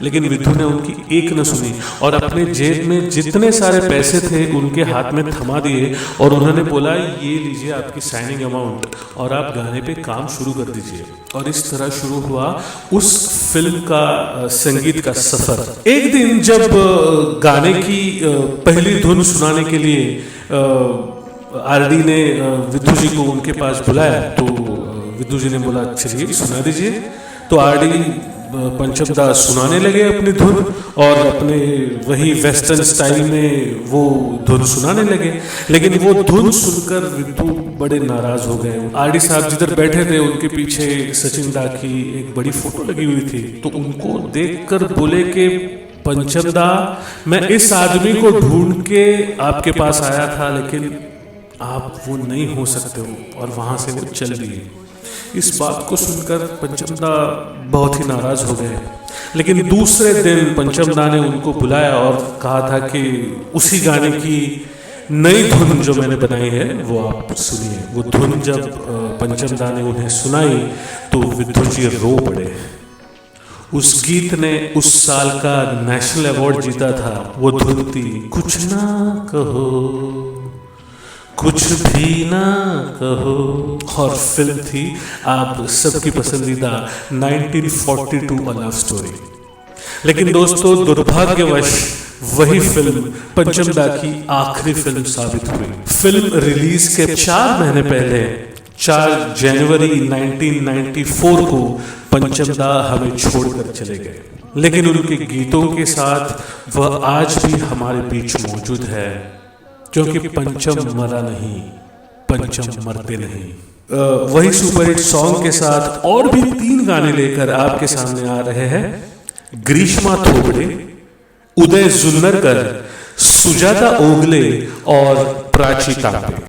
लेकिन विधु ने उनकी एक न सुनी और अपने जेब में जितने सारे पैसे थे उनके हाथ में थमा दिए और उन्होंने बोला ये लीजिए आपकी साइनिंग अमाउंट और आप गाने पे काम शुरू कर दीजिए। और इस तरह शुरू हुआ उस फिल्म का संगीत का सफर। एक दिन जब गाने की पहली धुन सुनाने के लिए आर.डी. ने विधु जी को उनके पास बुलाया तो विधु जी ने बोला चलिए सुना दीजिए। तो आर.डी. पंचमदा सुनाने लगे अपनी धुन और अपने वही वेस्टर्न स्टाइल में वो धुन सुनाने लगे। लेकिन वो धुन सुनकर विधु बड़े नाराज हो गए। आर.डी. साहब जिधर बैठे थे उनके पीछे सचिन दा की एक बड़ी फोटो लगी हुई थी तो उनको देखकर बोले कि पंचमदा मैं इस आदमी को ढूंढ के आपके पास आया था लेकिन आप वो नहीं हो सकते हो और वहां से वो चल दिए। इस बात को सुनकर पंचमदा बहुत ही नाराज हो गए। लेकिन दूसरे दिन पंचमदा ने उनको बुलाया और कहा था कि उसी गाने की नई धुन जो मैंने बनाई है वो आप सुनिए। वो धुन जब पंचमदा ने उन्हें सुनाई तो विधु जी रो पड़े। उस गीत ने उस साल का नेशनल अवार्ड जीता था। वो धुन थी कुछ ना कहो कुछ भी ना कहो और फिल्म थी आप सबकी पसंदीदा 1942 अ लव स्टोरी। लेकिन दोस्तों दुर्भाग्यवश वही फिल्म पंचमदा की आखिरी फिल्म साबित हुई। फिल्म रिलीज के 4 महीने पहले 4 जनवरी 1994 को पंचमदा हमें छोड़कर चले गए। लेकिन उनके गीतों के साथ वह आज भी हमारे बीच मौजूद है क्योंकि पंचम मरा नहीं, पंचम मरते नहीं। वही सुपरहिट सॉन्ग के साथ और भी 3 गाने लेकर आपके सामने आ रहे हैं ग्रीष्मा थोबड़े, उदय जुन्नरकर, सुजाता ओगले और प्राची तांबे।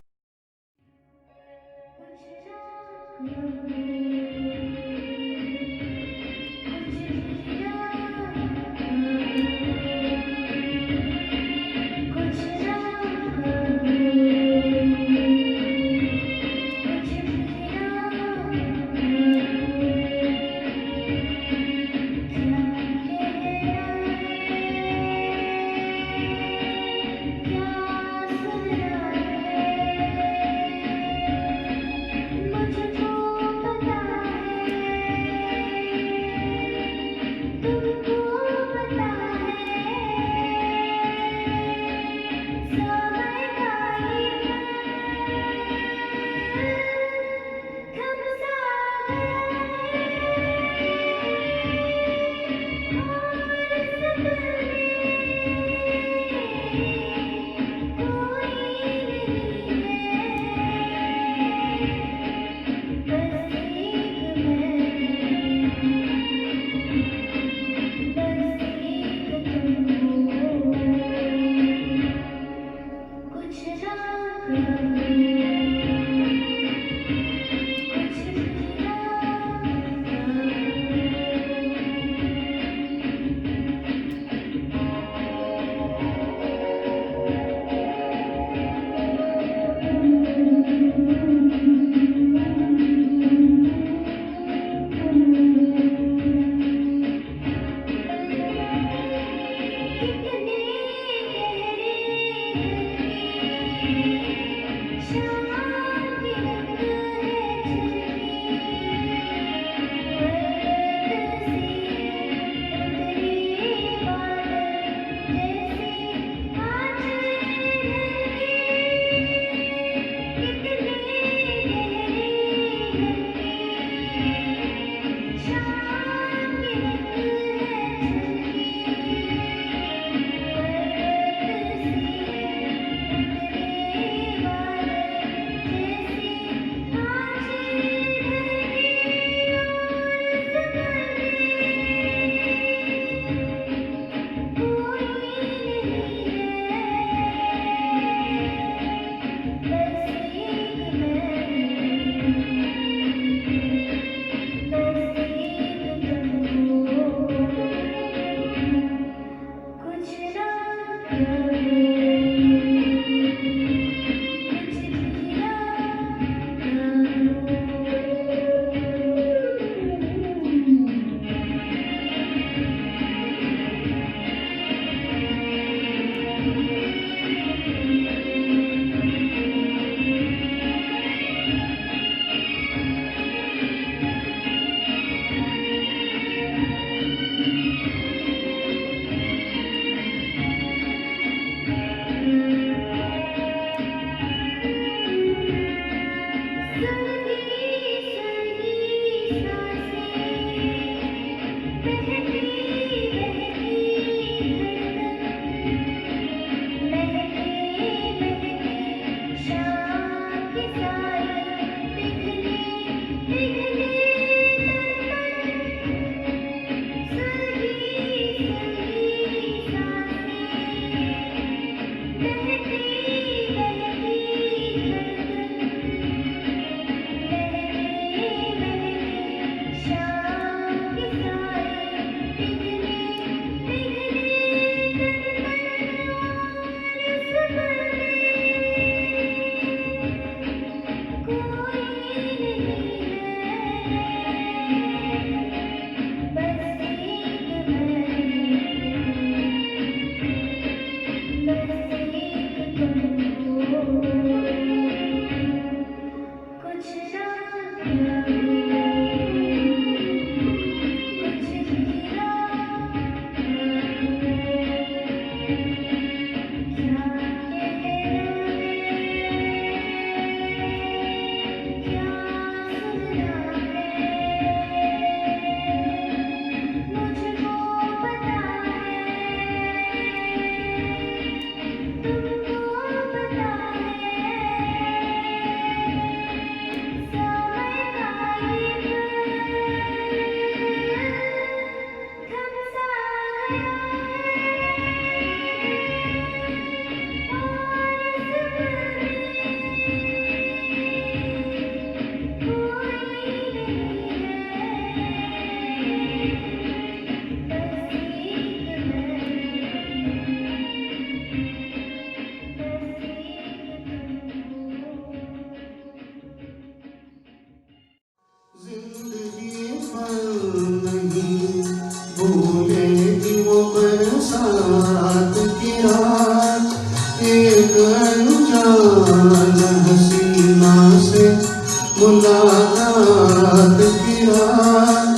मुलाकात की रात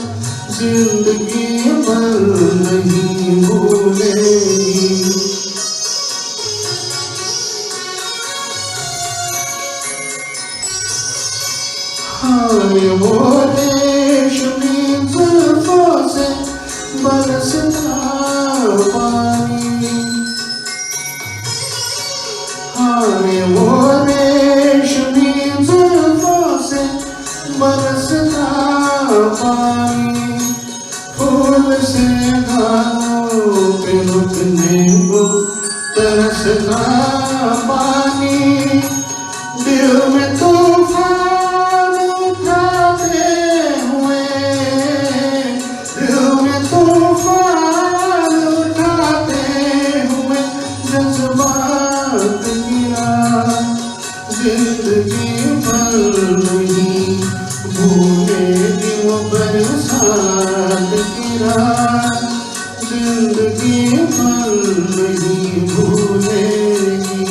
जिंदगी भर नहीं भूलेगी। हाय वो रेशमी जुल्फों से बरसता पानी, हाय वो रेशमी जुल्फों से बरसता पानी, फूल से गालों पे रुकने को तरसता पानी, दिल में तूफान उठाते हुए, दिल में तूफान उठाते हुए जज्बात गिरा, जिंदगी भर नहीं भूलेगी वो बरसात की रात, जिंदगी भर नहीं भूलेगी।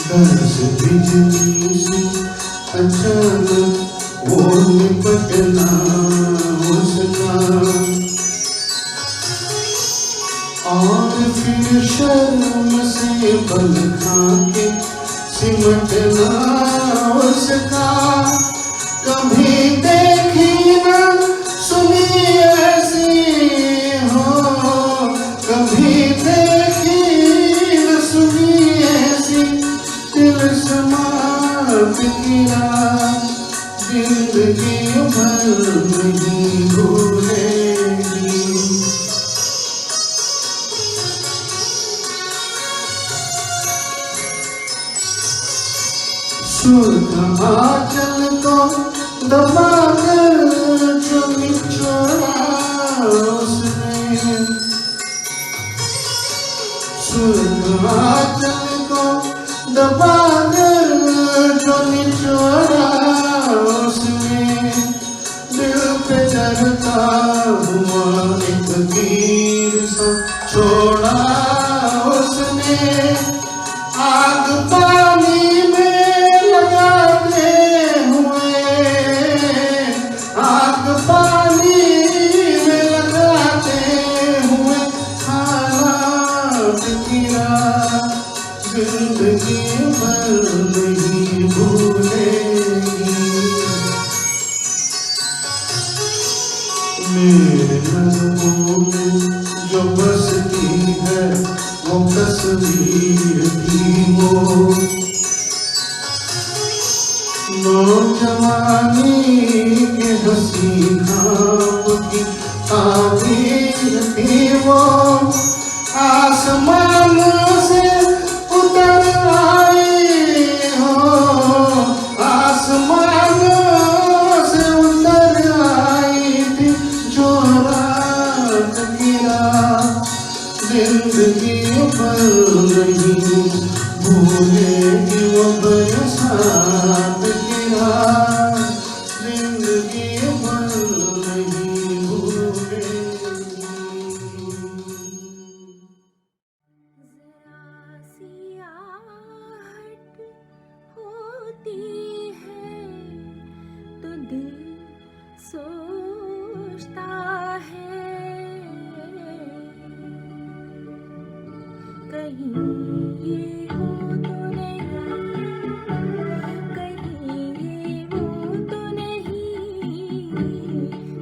दर्द बिजली से अचानक वो निपटना उसका, और फिर शर्म से पल खाके सिमटना उसका। कभी देखी ना सुनी ऐसी हो, कभी देखी न सुनी ऐसी दिल समात गिरा, जिंदगी भर नहीं भूलेगी। सुरख आंचल को दबाकर जो निचोड़ा उसने, सुरख आंचल को दबाकर जो निचोड़ा उसने, दिल पे चढ़ता हुआ एक तीर सा छोड़ा उसने। आग पानी में लगाते हुए, आग पानी में लगाते हुए हालात गिरा, जिंदगी भर नहीं भूलेगी। मेरे नज़रों में जो बसती है वो तस्वीर थी वो नौजवानी के हंसी खाब की ताबीर थी वो। आसमान से उतर आई हो, आसमान से उतर आई थी जो रात गिरा। जिंदगी पर नहीं भूलेगी वो बरसात गिरा। जिंदगी पर नहीं भूलेगी। जरा सी आहट होती है तो दिल सोचता है कहीं ये हो तो नहीं, कहीं ये हो तो नहीं,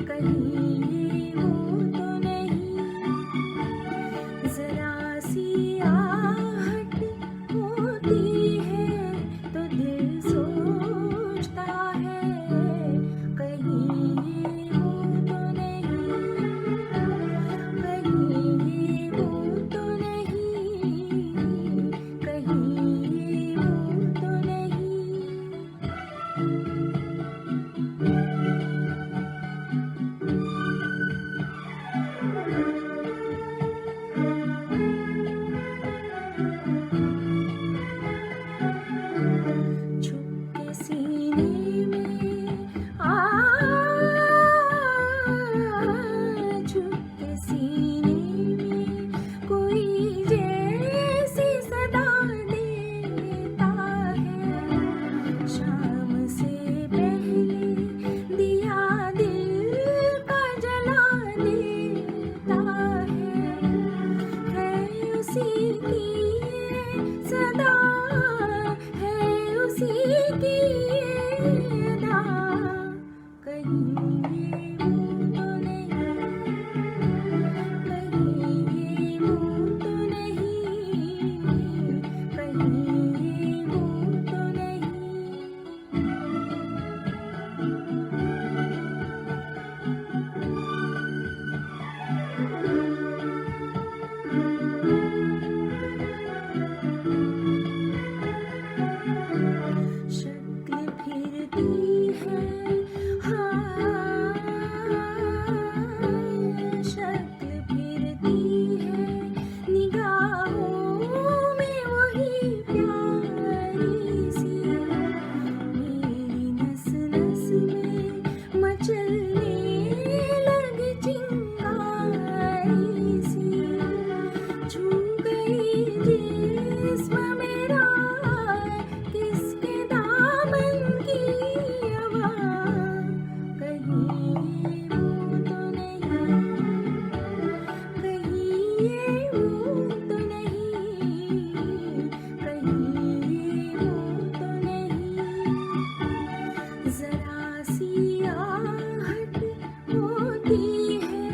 कहीं ये हो तो नहीं। जरा सी आहट होती है तो दिल सोचता है कहीं ये हो तो नहीं, कहीं ये हो तो नहीं, कहीं ये हो तो नहीं। छुप के सीने में छुप के सीने में कोई जैसी सदा देता है। शाम से पहले दिया दिल का जला देता है उसी की ये सदा, है उसी की ये अदा। कहीं ये हो तो नहीं, कहीं ये हो तो नहीं, कहीं ये हो तो नहीं। शक्ल फिरती है हाँ, शक्ल फिरती है निगाहों में वही प्यारी सी। मेरी नस नस में मचलने लगी चिंगारी सी। छू गई जिस्म मेरा किसके दामन की हवा। कहीं ये हो तो नहीं, कहीं ये हो तो नहीं, कहीं ये हो तो नहीं। जरा सी आहट होती है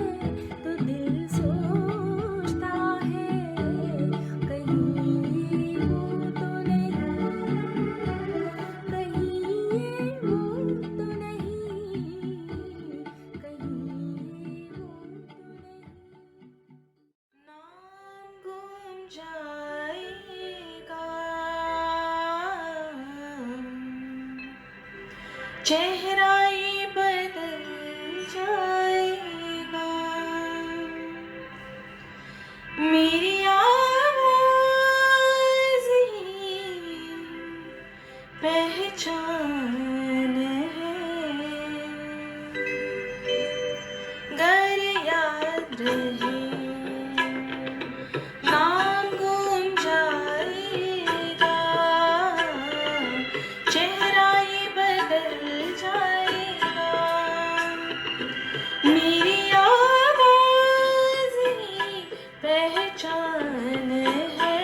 तो दिल सोचता है कहीं ये हो तो नहीं, कहीं ये हो तो नहीं, कहीं ये हो तो नहीं। नाम गुम जाएगा, चेहरा ये बदल जाएगा। मेरी आवाज़ ही पहचान है। गर याद रहे नाम गुम जाएगा, चेहरा ये बदल जाएगा। मेरी आवाज़ ही पहचान है।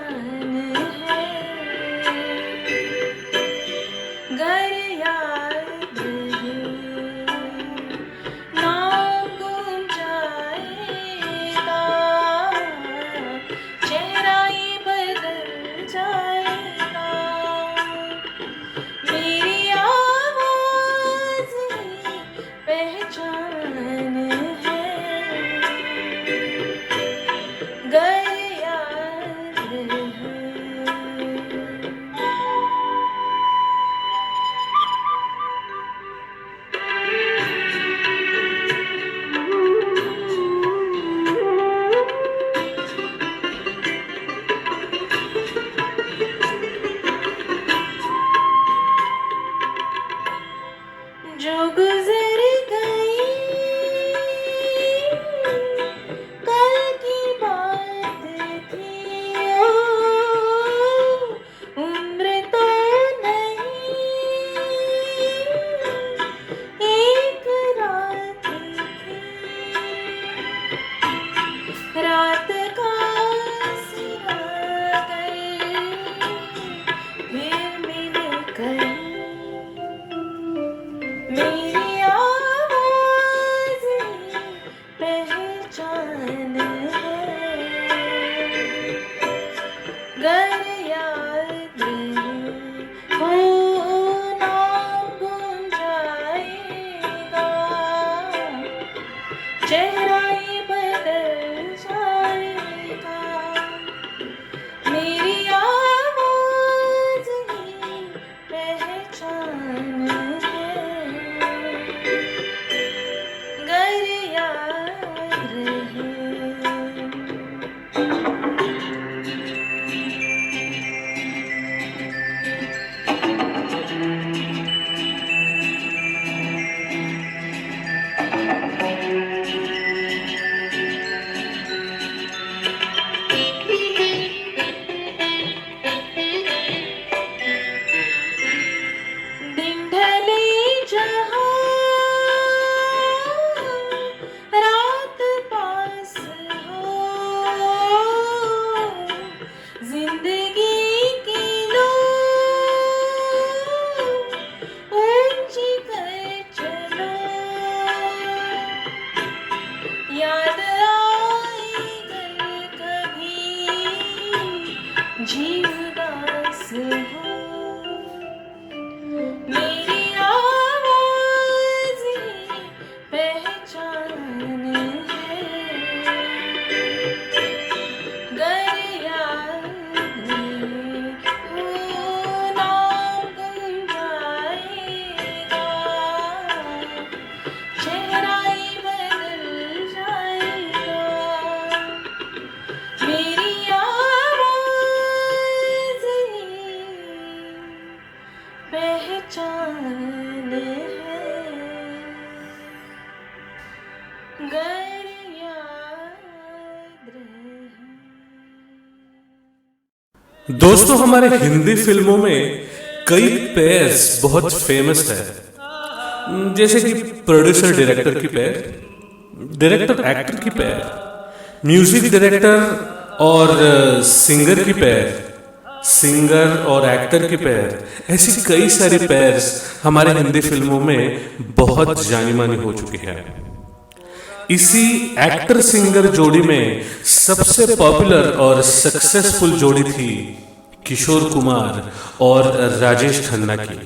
है गर याद है ना गुंजाएगा चेहरा ही बदल जाएगा मेरी आवाज़ ही पहचान है गर याद है जो गुजर गई कल की बात थी ओ, उम्र तो नहीं एक रात थी रात का सिरा गए फिर मिल गई मेरी आवाज़ पहचान है गर याद हो ना गुंजाएगा चेहरा ही बदल जाएगा मेरी आवाज़ ही पहचान है गर याद रहे दिन ढले जहाँ रात पास हो जिंदगी की लो ऊंची कर चलो याद आई कर कभी जी उदास हो मेरी आवाज़ ही पहचान है गर याद हो ना गुंजाएगा चेहरा ही बदल जाएगा मेरी आवाज़ ही पहचान है गर याद रहे दोस्तों हमारे हिंदी फिल्मों में कई पेयर्स बहुत फेमस है, जैसे कि प्रोड्यूसर डायरेक्टर की पेयर, डायरेक्टर एक्टर की पेयर, म्यूजिक डायरेक्टर और सिंगर की पेयर, सिंगर और एक्टर की पेयर। ऐसी कई सारी पेयर्स हमारे हिंदी फिल्मों में बहुत जानी मानी हो चुकी है। इसी एक्टर सिंगर जोड़ी में सबसे पॉपुलर और सक्सेसफुल जोड़ी थी किशोर कुमार और राजेश खन्ना की।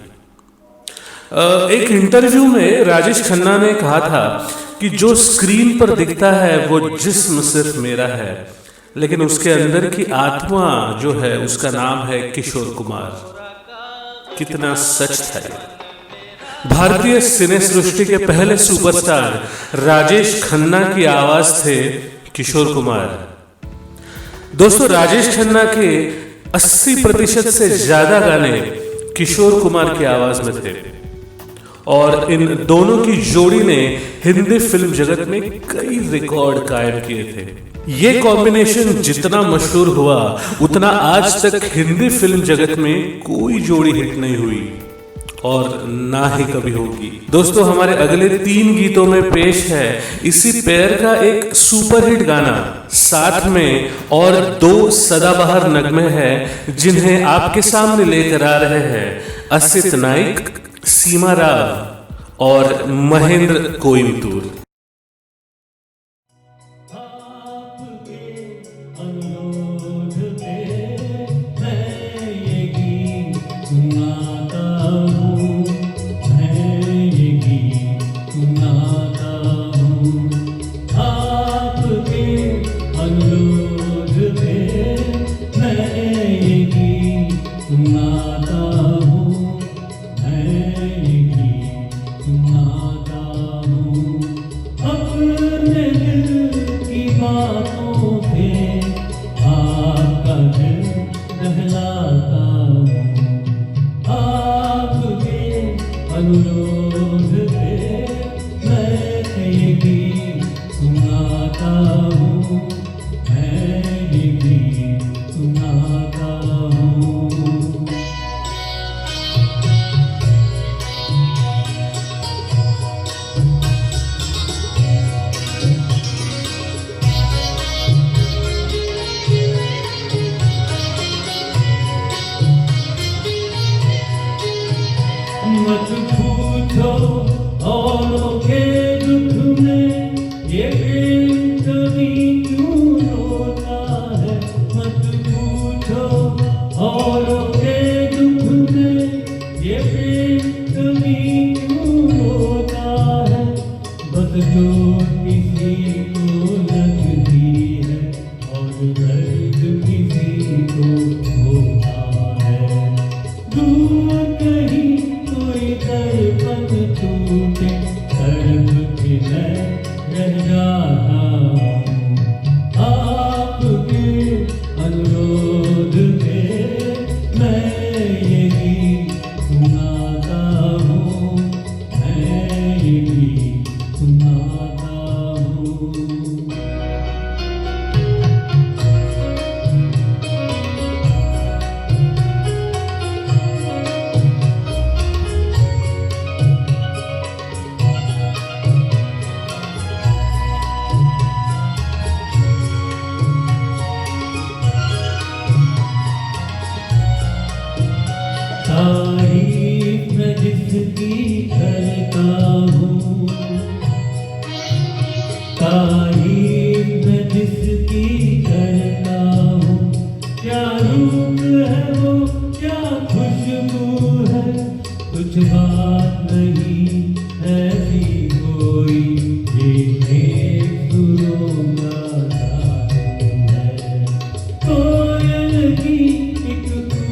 एक इंटरव्यू में राजेश खन्ना ने कहा था कि जो स्क्रीन पर दिखता है वो जिस्म सिर्फ मेरा है, लेकिन उसके अंदर की आत्मा जो है उसका नाम है किशोर कुमार। कितना सच था ये। भारतीय सिने सृष्टि के पहले सुपरस्टार राजेश खन्ना की आवाज थे किशोर कुमार। दोस्तों राजेश खन्ना के 80% से ज्यादा गाने किशोर कुमार की आवाज में थे और इन दोनों की जोड़ी ने हिंदी फिल्म जगत में कई रिकॉर्ड कायम किए थे। ये कॉम्बिनेशन जितना मशहूर हुआ उतना आज तक हिंदी फिल्म जगत में कोई जोड़ी हिट नहीं हुई। और ना ही कभी होगी। दोस्तों हमारे अगले 3 गीतों में पेश है इसी पेयर का एक सुपरहिट गाना, साथ में और 2 सदाबहार नगमे हैं जिन्हें आपके सामने लेकर आ रहे हैं असित नाइक, सीमा राव और महेंद्र कोइंबतूर। मत पूछो औरों के दुख में ये प्रेम कभी क्यों रोता है। मत पूछो औरों के दुख में ये प्रेम कभी क्यों रोता है। बस जो किसी को लगती है और दर्द किसी को होता है। दूर कहीं दर्पण टूटे तड़प के मैं रह जाता हूँ। आपके अनुरोध पे मैं ये गीत सुनाता हूँ, मैं ये गीत सुनाता हूँ। तारीफ मैं जिसकी करता हूँ, तारीफ मैं जिसकी करता हूँ। क्या रूप है वो, क्या खुशबू है, कुछ बात नहीं ऐसी कोई, ये सुरों का जादू है। कोयल की एक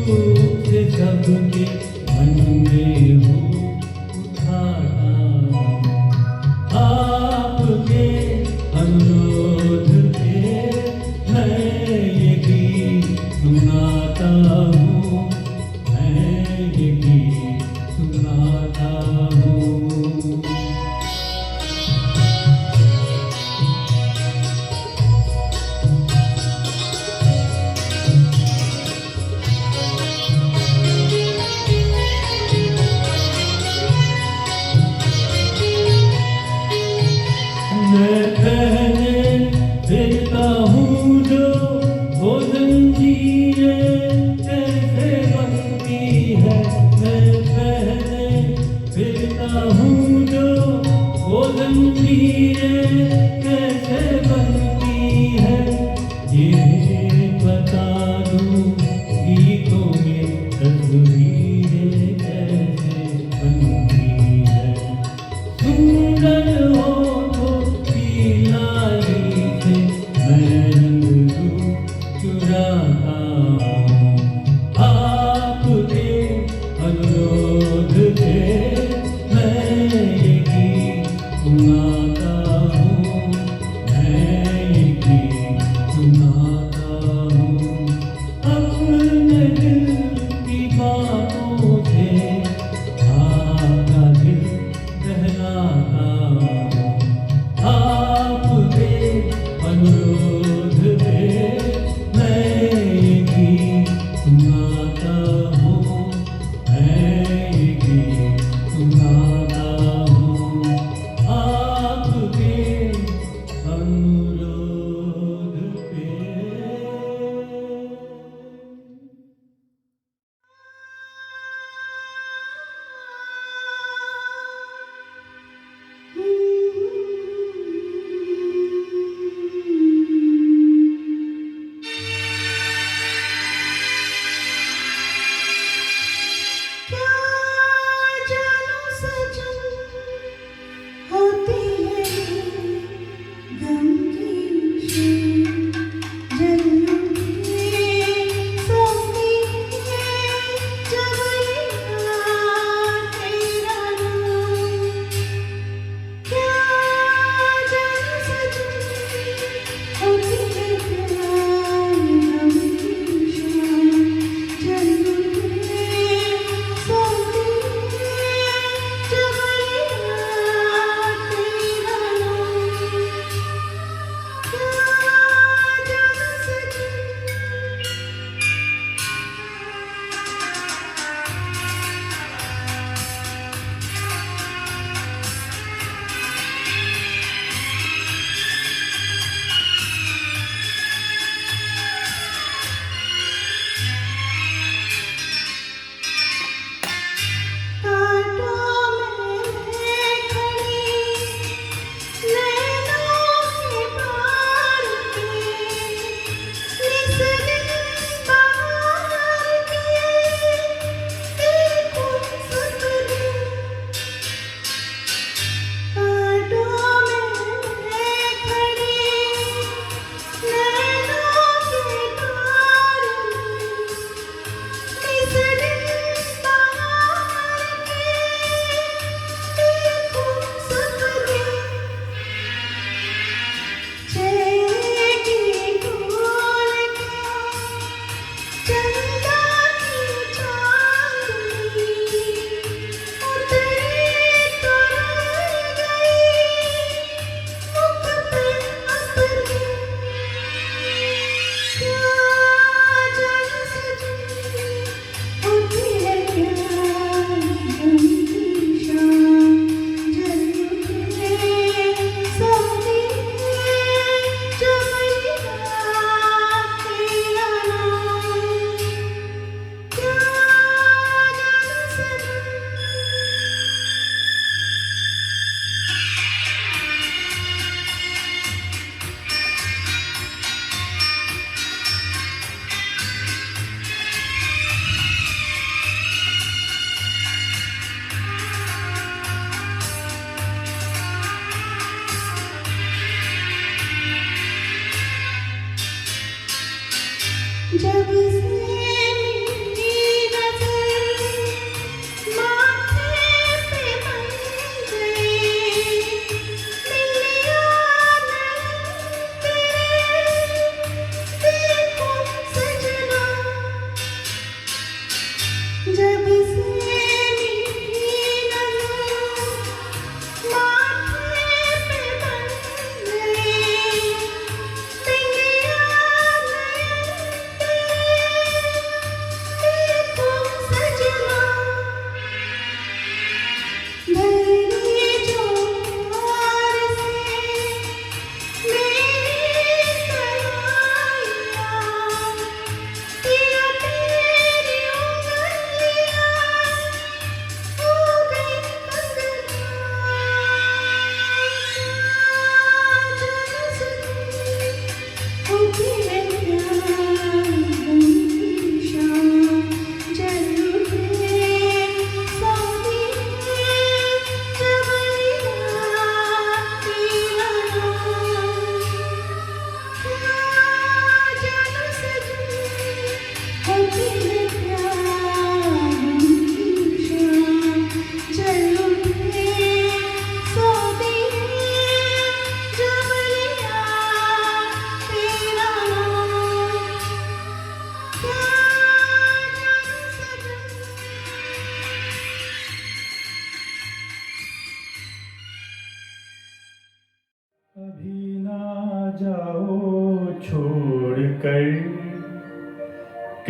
कूक से सबके मन में हो उठाता हूँ। आपके अनुरोध पे मैं ये गीत सुनाता हूँ, मैं ये गीत सुनाता हूँ। मैं पहने फिरता हूँ जो वो जंजीरें कैसे बनती है। मैं पहने फिरता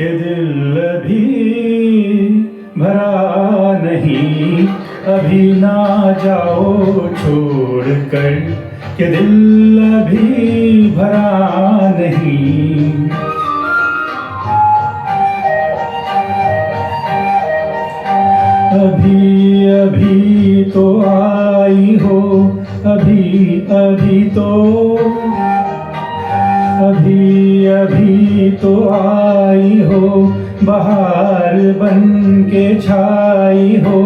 कि दिल अभी भरा नहीं, अभी ना जाओ छोड़ कर, कि दिल अभी भरा नहीं। अभी अभी तो आई हो, अभी अभी तो आई हो, बहार बन के छाई हो।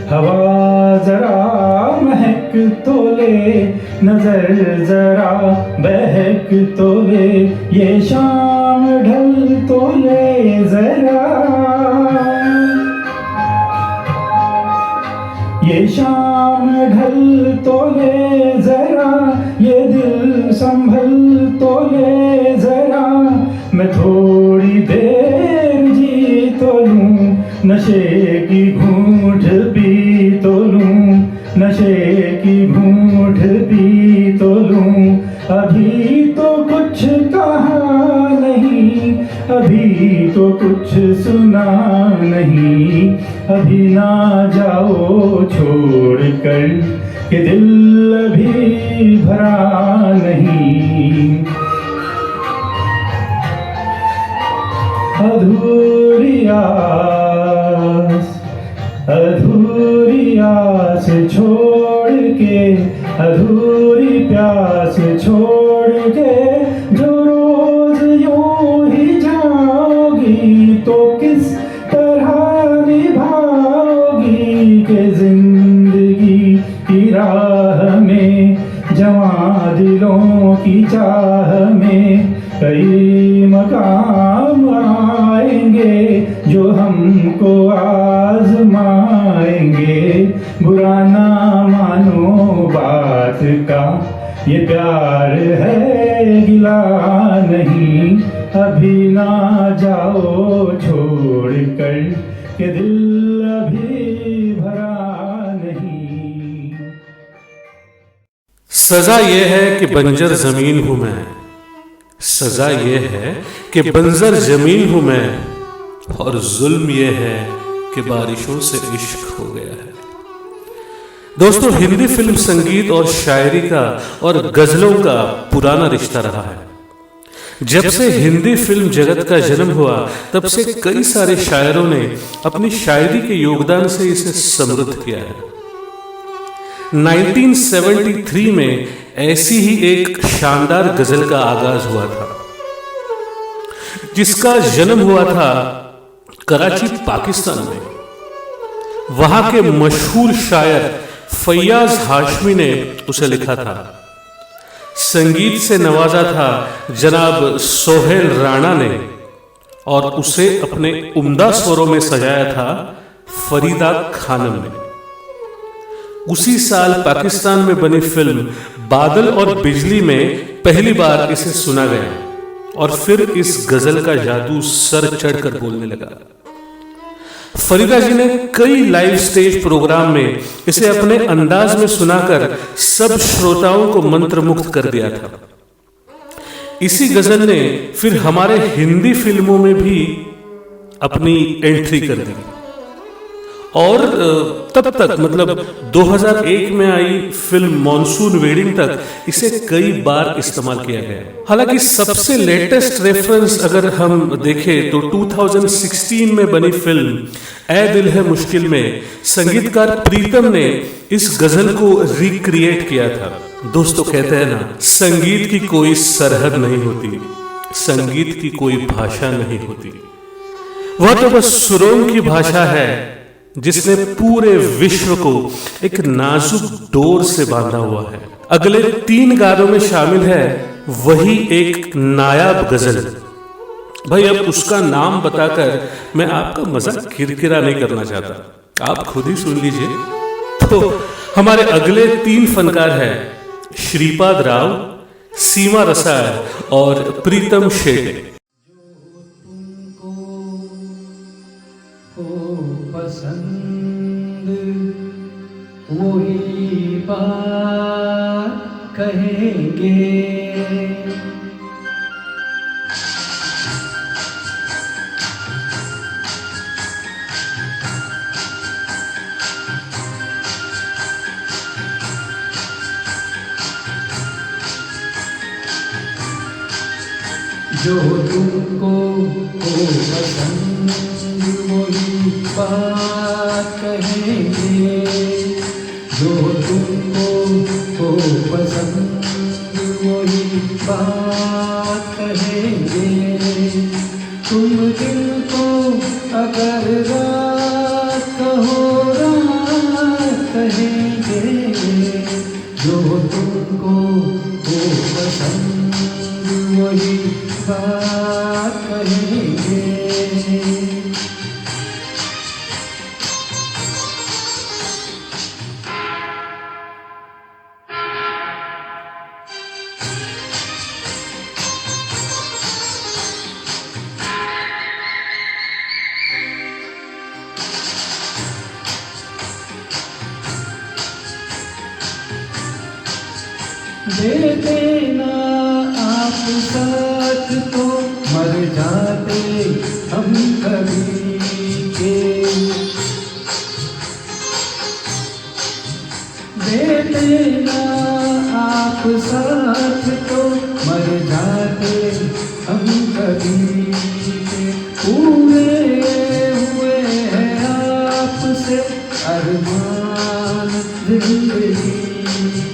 हवा जरा महक तो ले, नजर जरा बहक तो ले, ये शाम ढल तो ले जरा, ये शाम ढल तो ले जरा, ये दिल संभल तो ले जरा। मैं थोड़ी देर जी तो लूं, नशे की घूंट पी तो लूं, नशे की घूंट पी तो लूं। अभी तो कुछ कहा नहीं, अभी तो कुछ सुना नहीं, अभी ना जाओ छोड़ कर, कि दिल अभी भरा नहीं। अधूरी आस छोड़ के, अधूरी प्यास छोड़ के, जो रोज यूं ही जाओगी तो किस तरह निभाओगी, के जिंदगी की राह में, जवां दिलों की चाह में, कई मकाम आएंगे जो हमको आजमाएंगे। बुरा ना मानो बात का, ये प्यार है गिला नहीं, अभी ना जाओ छोड़ कर, कि दिल अभी भरा नहीं। सजा ये है कि बंजर जमीन हूं मैं, सजा ये है कि बंजर जमीन हूं मैं, और जुल्म ये है कि बारिशों से इश्क हो गया है। दोस्तों, हिंदी फिल्म संगीत और शायरी का और गजलों का पुराना रिश्ता रहा है। जब से हिंदी फिल्म जगत का जन्म हुआ, तब से कई सारे शायरों ने अपनी शायरी के योगदान से इसे समृद्ध किया है। 1973 में ऐसी ही एक शानदार गजल का आगाज हुआ था, जिसका जन्म हुआ था कराची, पाकिस्तान में। वहां के मशहूर शायर फैयाज हाशमी ने उसे लिखा था। संगीत से नवाजा था जनाब सोहेल राणा ने, और उसे अपने उम्दा स्वरों में सजाया था फरीदा खानम ने। उसी साल पाकिस्तान में बनी फिल्म बादल और बिजली में पहली बार इसे सुना गया, और फिर इस गजल का जादू सर चढ़कर बोलने लगा। फरीदा जी ने कई लाइव स्टेज प्रोग्राम में इसे अपने अंदाज में सुनाकर सब श्रोताओं को मंत्रमुग्ध कर दिया था। इसी गजल ने फिर हमारे हिंदी फिल्मों में भी अपनी एंट्री कर दी, और तब तक मतलब 2001 में आई फिल्म मॉनसून वेडिंग तक इसे कई बार इस्तेमाल किया गया। हालांकि सबसे लेटेस्ट रेफरेंस अगर हम देखें तो 2016 में बनी फिल्म ऐ दिल है मुश्किल में संगीतकार प्रीतम ने इस गजल को रिक्रिएट किया था। दोस्तों, कहते हैं ना, संगीत की कोई सरहद नहीं होती, संगीत की कोई भाषा नहीं होती, वह तो बस सुरों की भाषा है जिसने पूरे विश्व को एक नाजुक डोर से बांधा हुआ है। अगले 3 गानों में शामिल है वही एक नायाब गजल। भाई, अब उसका नाम बताकर मैं आपका मजाक किरकिरा नहीं करना चाहता, आप खुद ही सुन लीजिए। तो हमारे अगले 3 फनकार हैं श्रीपाद राव, सीमा रसाल और प्रीतम शेटे। पसंद वही बात कहेंगे, जो तुमको हो पसंद वही बात कहेंगे, जो तुमको हो पसंद वही बात कहेंगे। तुम दिल को अगर रात कहो रात कहेंगे, जो तुमको हो पसंद वही बात कहेंगे। दे देना आप साथ तो मर जाते हम कभी के। दे देना आप साथ तो मर जाते हम कभी के। पूरे हुए हैं आपसे अरमान जिंदगी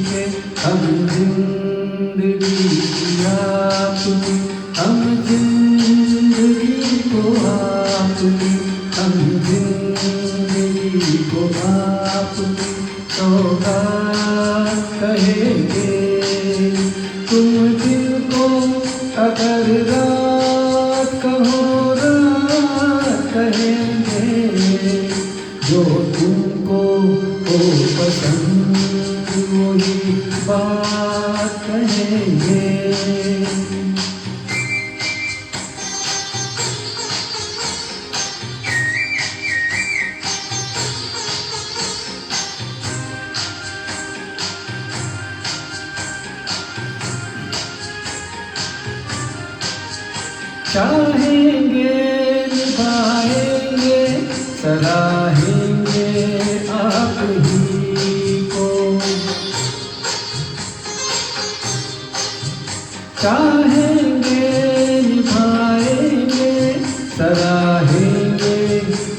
के। हम जिंदगी की आपकी, हम जिंदगी को आपकी, हम जिंदगी को आपकी सौगात कहेंगे। तुम दिल को अगर रात कहो रात कहेंगे, जो तुमको हो पसंद वही बात कहेंगे। चाहेंगे निभाएंगे सराहेंगे आप ही को। चाहेंगे निभाएंगे सराहेंगे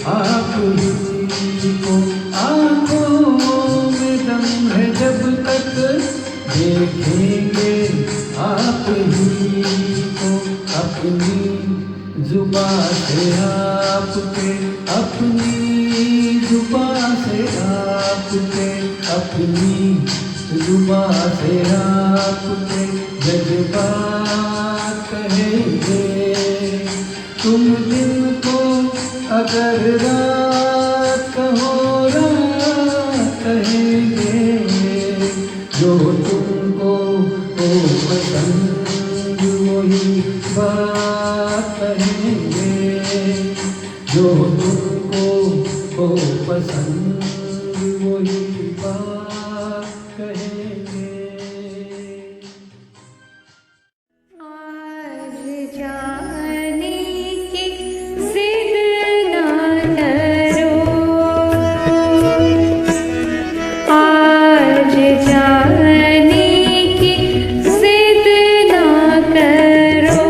आप ही को। आंखों में दम है जब तक देखेंगे आप ही को। अपनी जुबां से आपके, अपनी जुबां से आपके, अपनी जुबां से आपके जज्बात कहेंगे। तुम दिन को अगर रात कहो रात कहेंगे, जो तुमको हो पसंद वही बात कहेंगे, जो तुमको हो पसंद वही बात कहेंगे। आज जाने की जिद ना करो, आज जाने की जिद ना करो।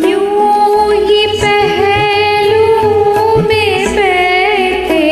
यूं ही पहलू में बैठे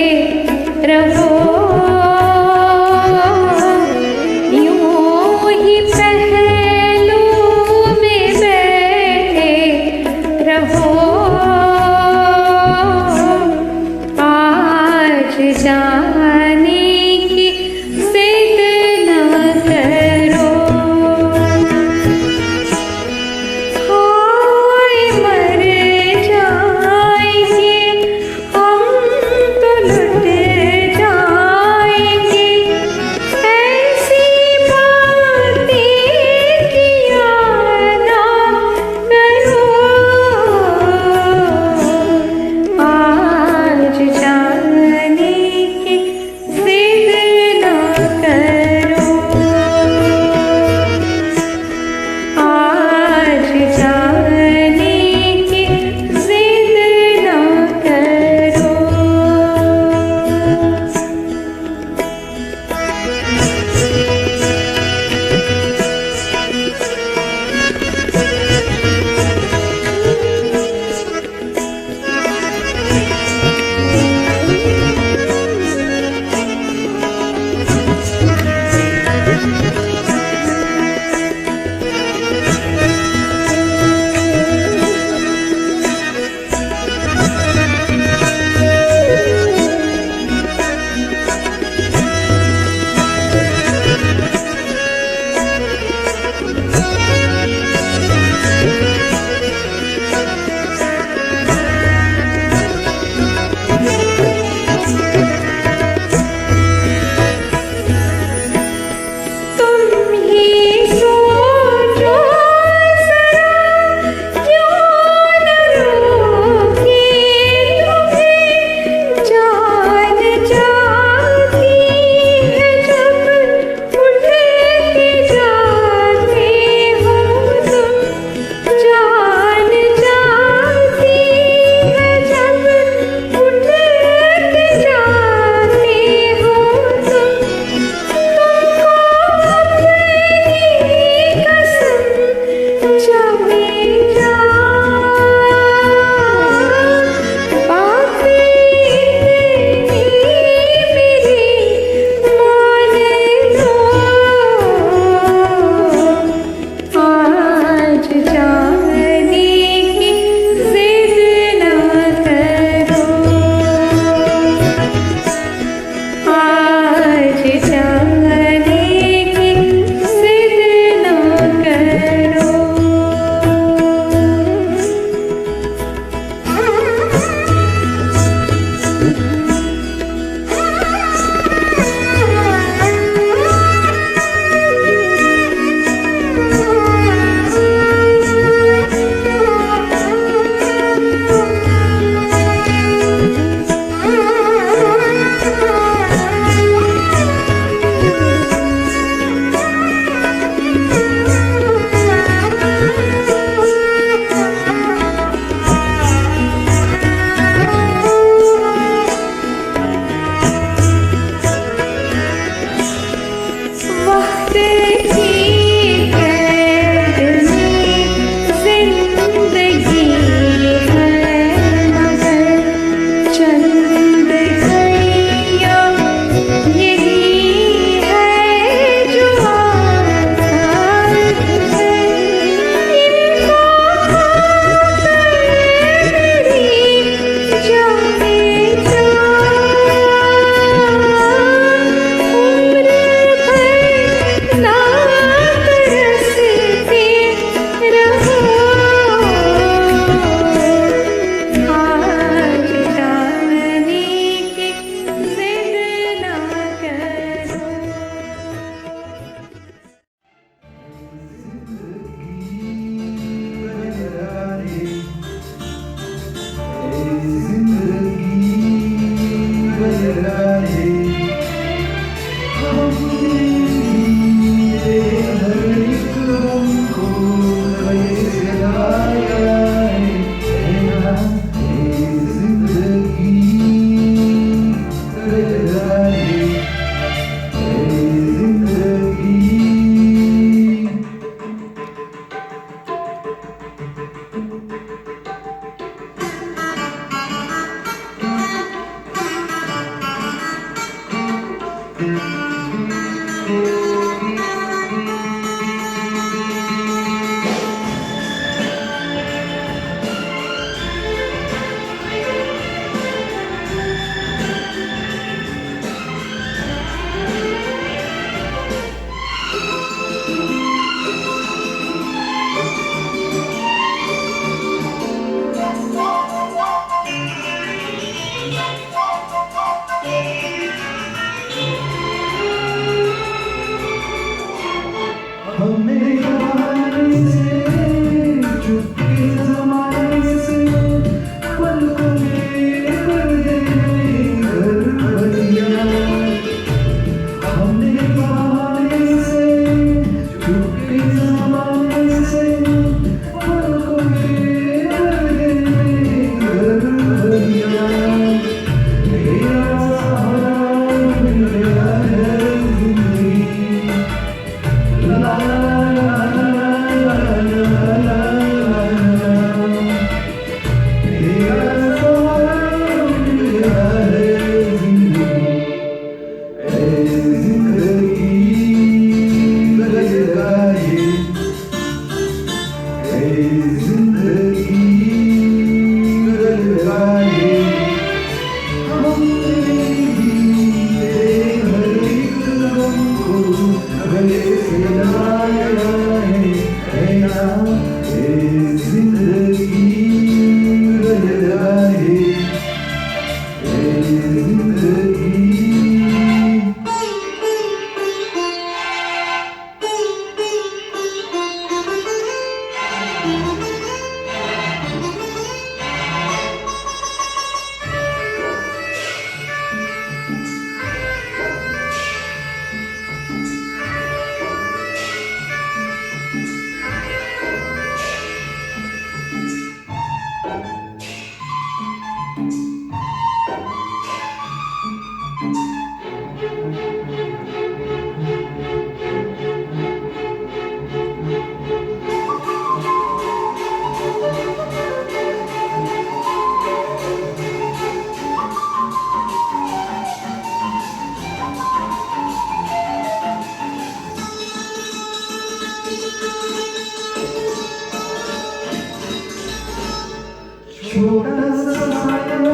छोटा सा साया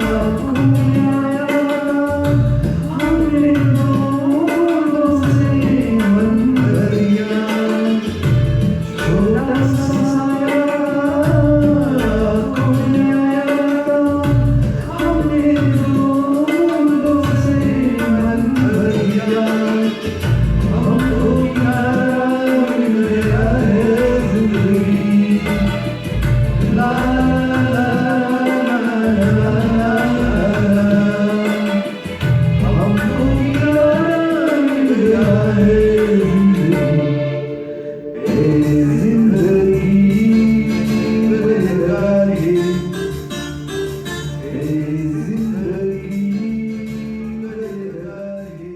आँखों में आया, हमने दोनों से मन भर लिया। छोटा सा साया आँखों में आया, हमने दोनों से मन भर लिया। हमको प्यार मिल गया है जिंदगी, ला ला ला ला ला ला। हमको प्यार मिल गया है जिंदगी, ए जिंदगी बदलगाही, ए जिंदगी बदलगाही।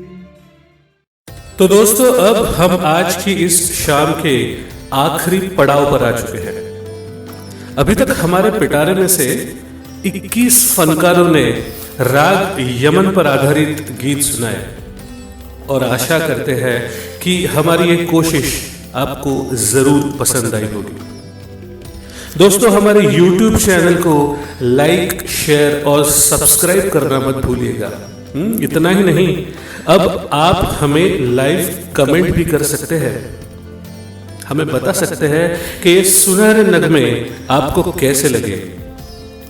तो दोस्तों, अब हम आज की इस शाम के आखिरी पड़ाव पर आ चुके हैं। अभी तक हमारे पिटारे में से 21 फनकारों ने राग यमन पर आधारित गीत सुनाए और आशा करते हैं कि हमारी ये कोशिश आपको जरूर पसंद आई होगी। दोस्तों, हमारे YouTube चैनल को लाइक, शेयर और सब्सक्राइब करना मत भूलिएगा। इतना ही नहीं, अब आप हमें लाइव कमेंट भी कर सकते हैं। हमें बता सकते हैं कि ये सुनहरे नगमे आपको कैसे लगे,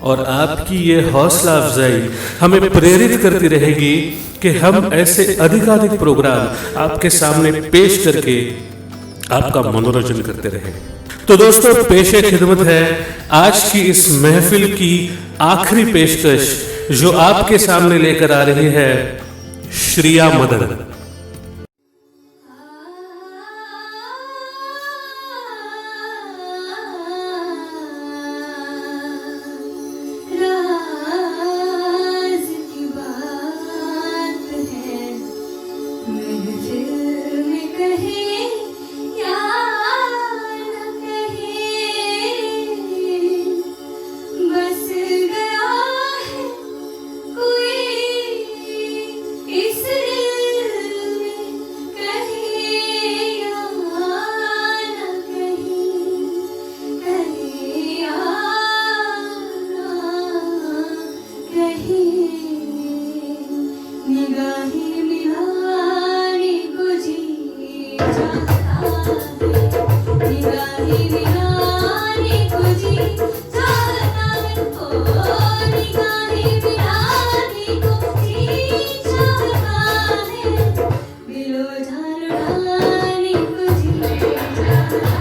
और आपकी ये हौसला अफजाई हमें प्रेरित करती रहेगी कि हम ऐसे अधिकाधिक प्रोग्राम आपके सामने पेश करके आपका मनोरंजन करते रहें। तो दोस्तों, पेशे खिदमत है आज की इस महफिल की आखिरी पेशकश, जो आपके सामने लेकर आ रही है श्रिया मदन। राज की बात है, महफिल में कहे या न कहे, बस गया है कोई इस दिल में, कहे या न कहे, कहे या कहे। निगाहें मिलाने को जी चाहता है, निगाहें मिलाने को जी चाहता है, ओ निगाहें मिलाने को जी चाहता है, बिलो झाल उड़ाने को जी चाहता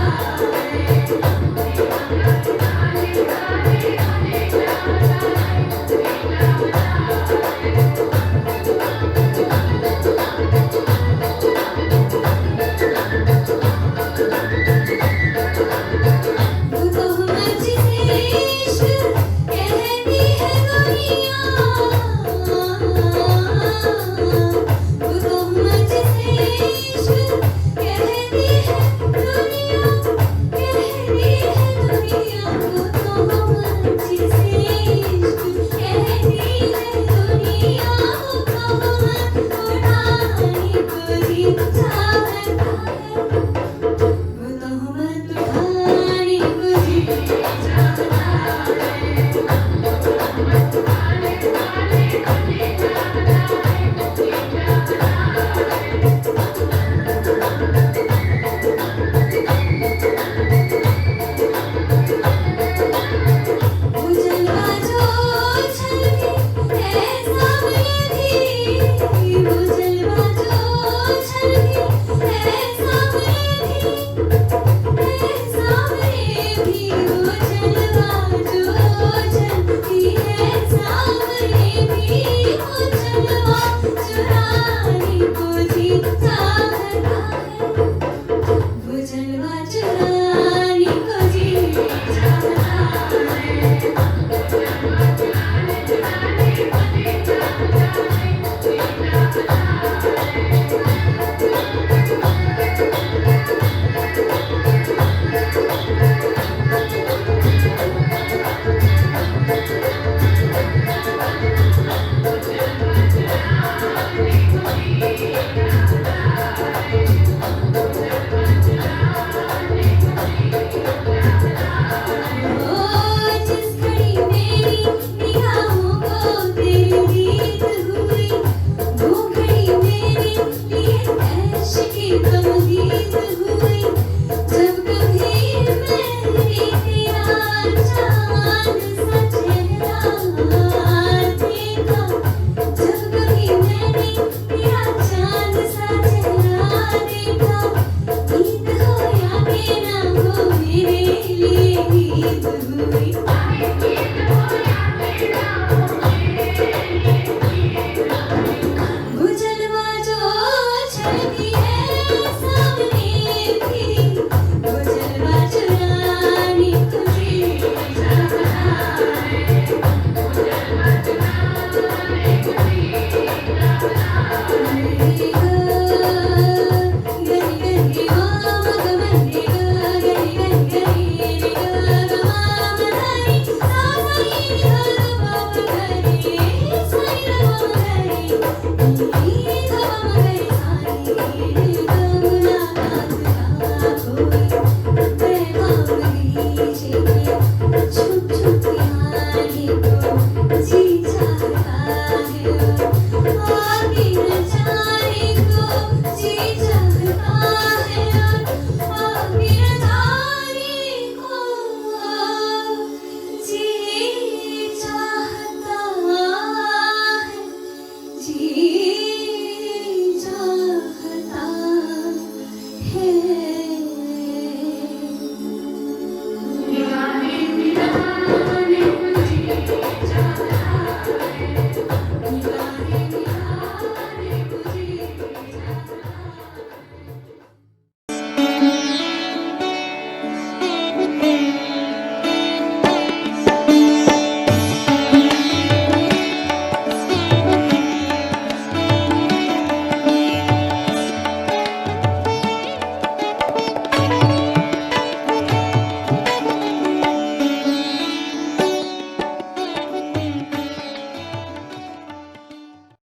कोई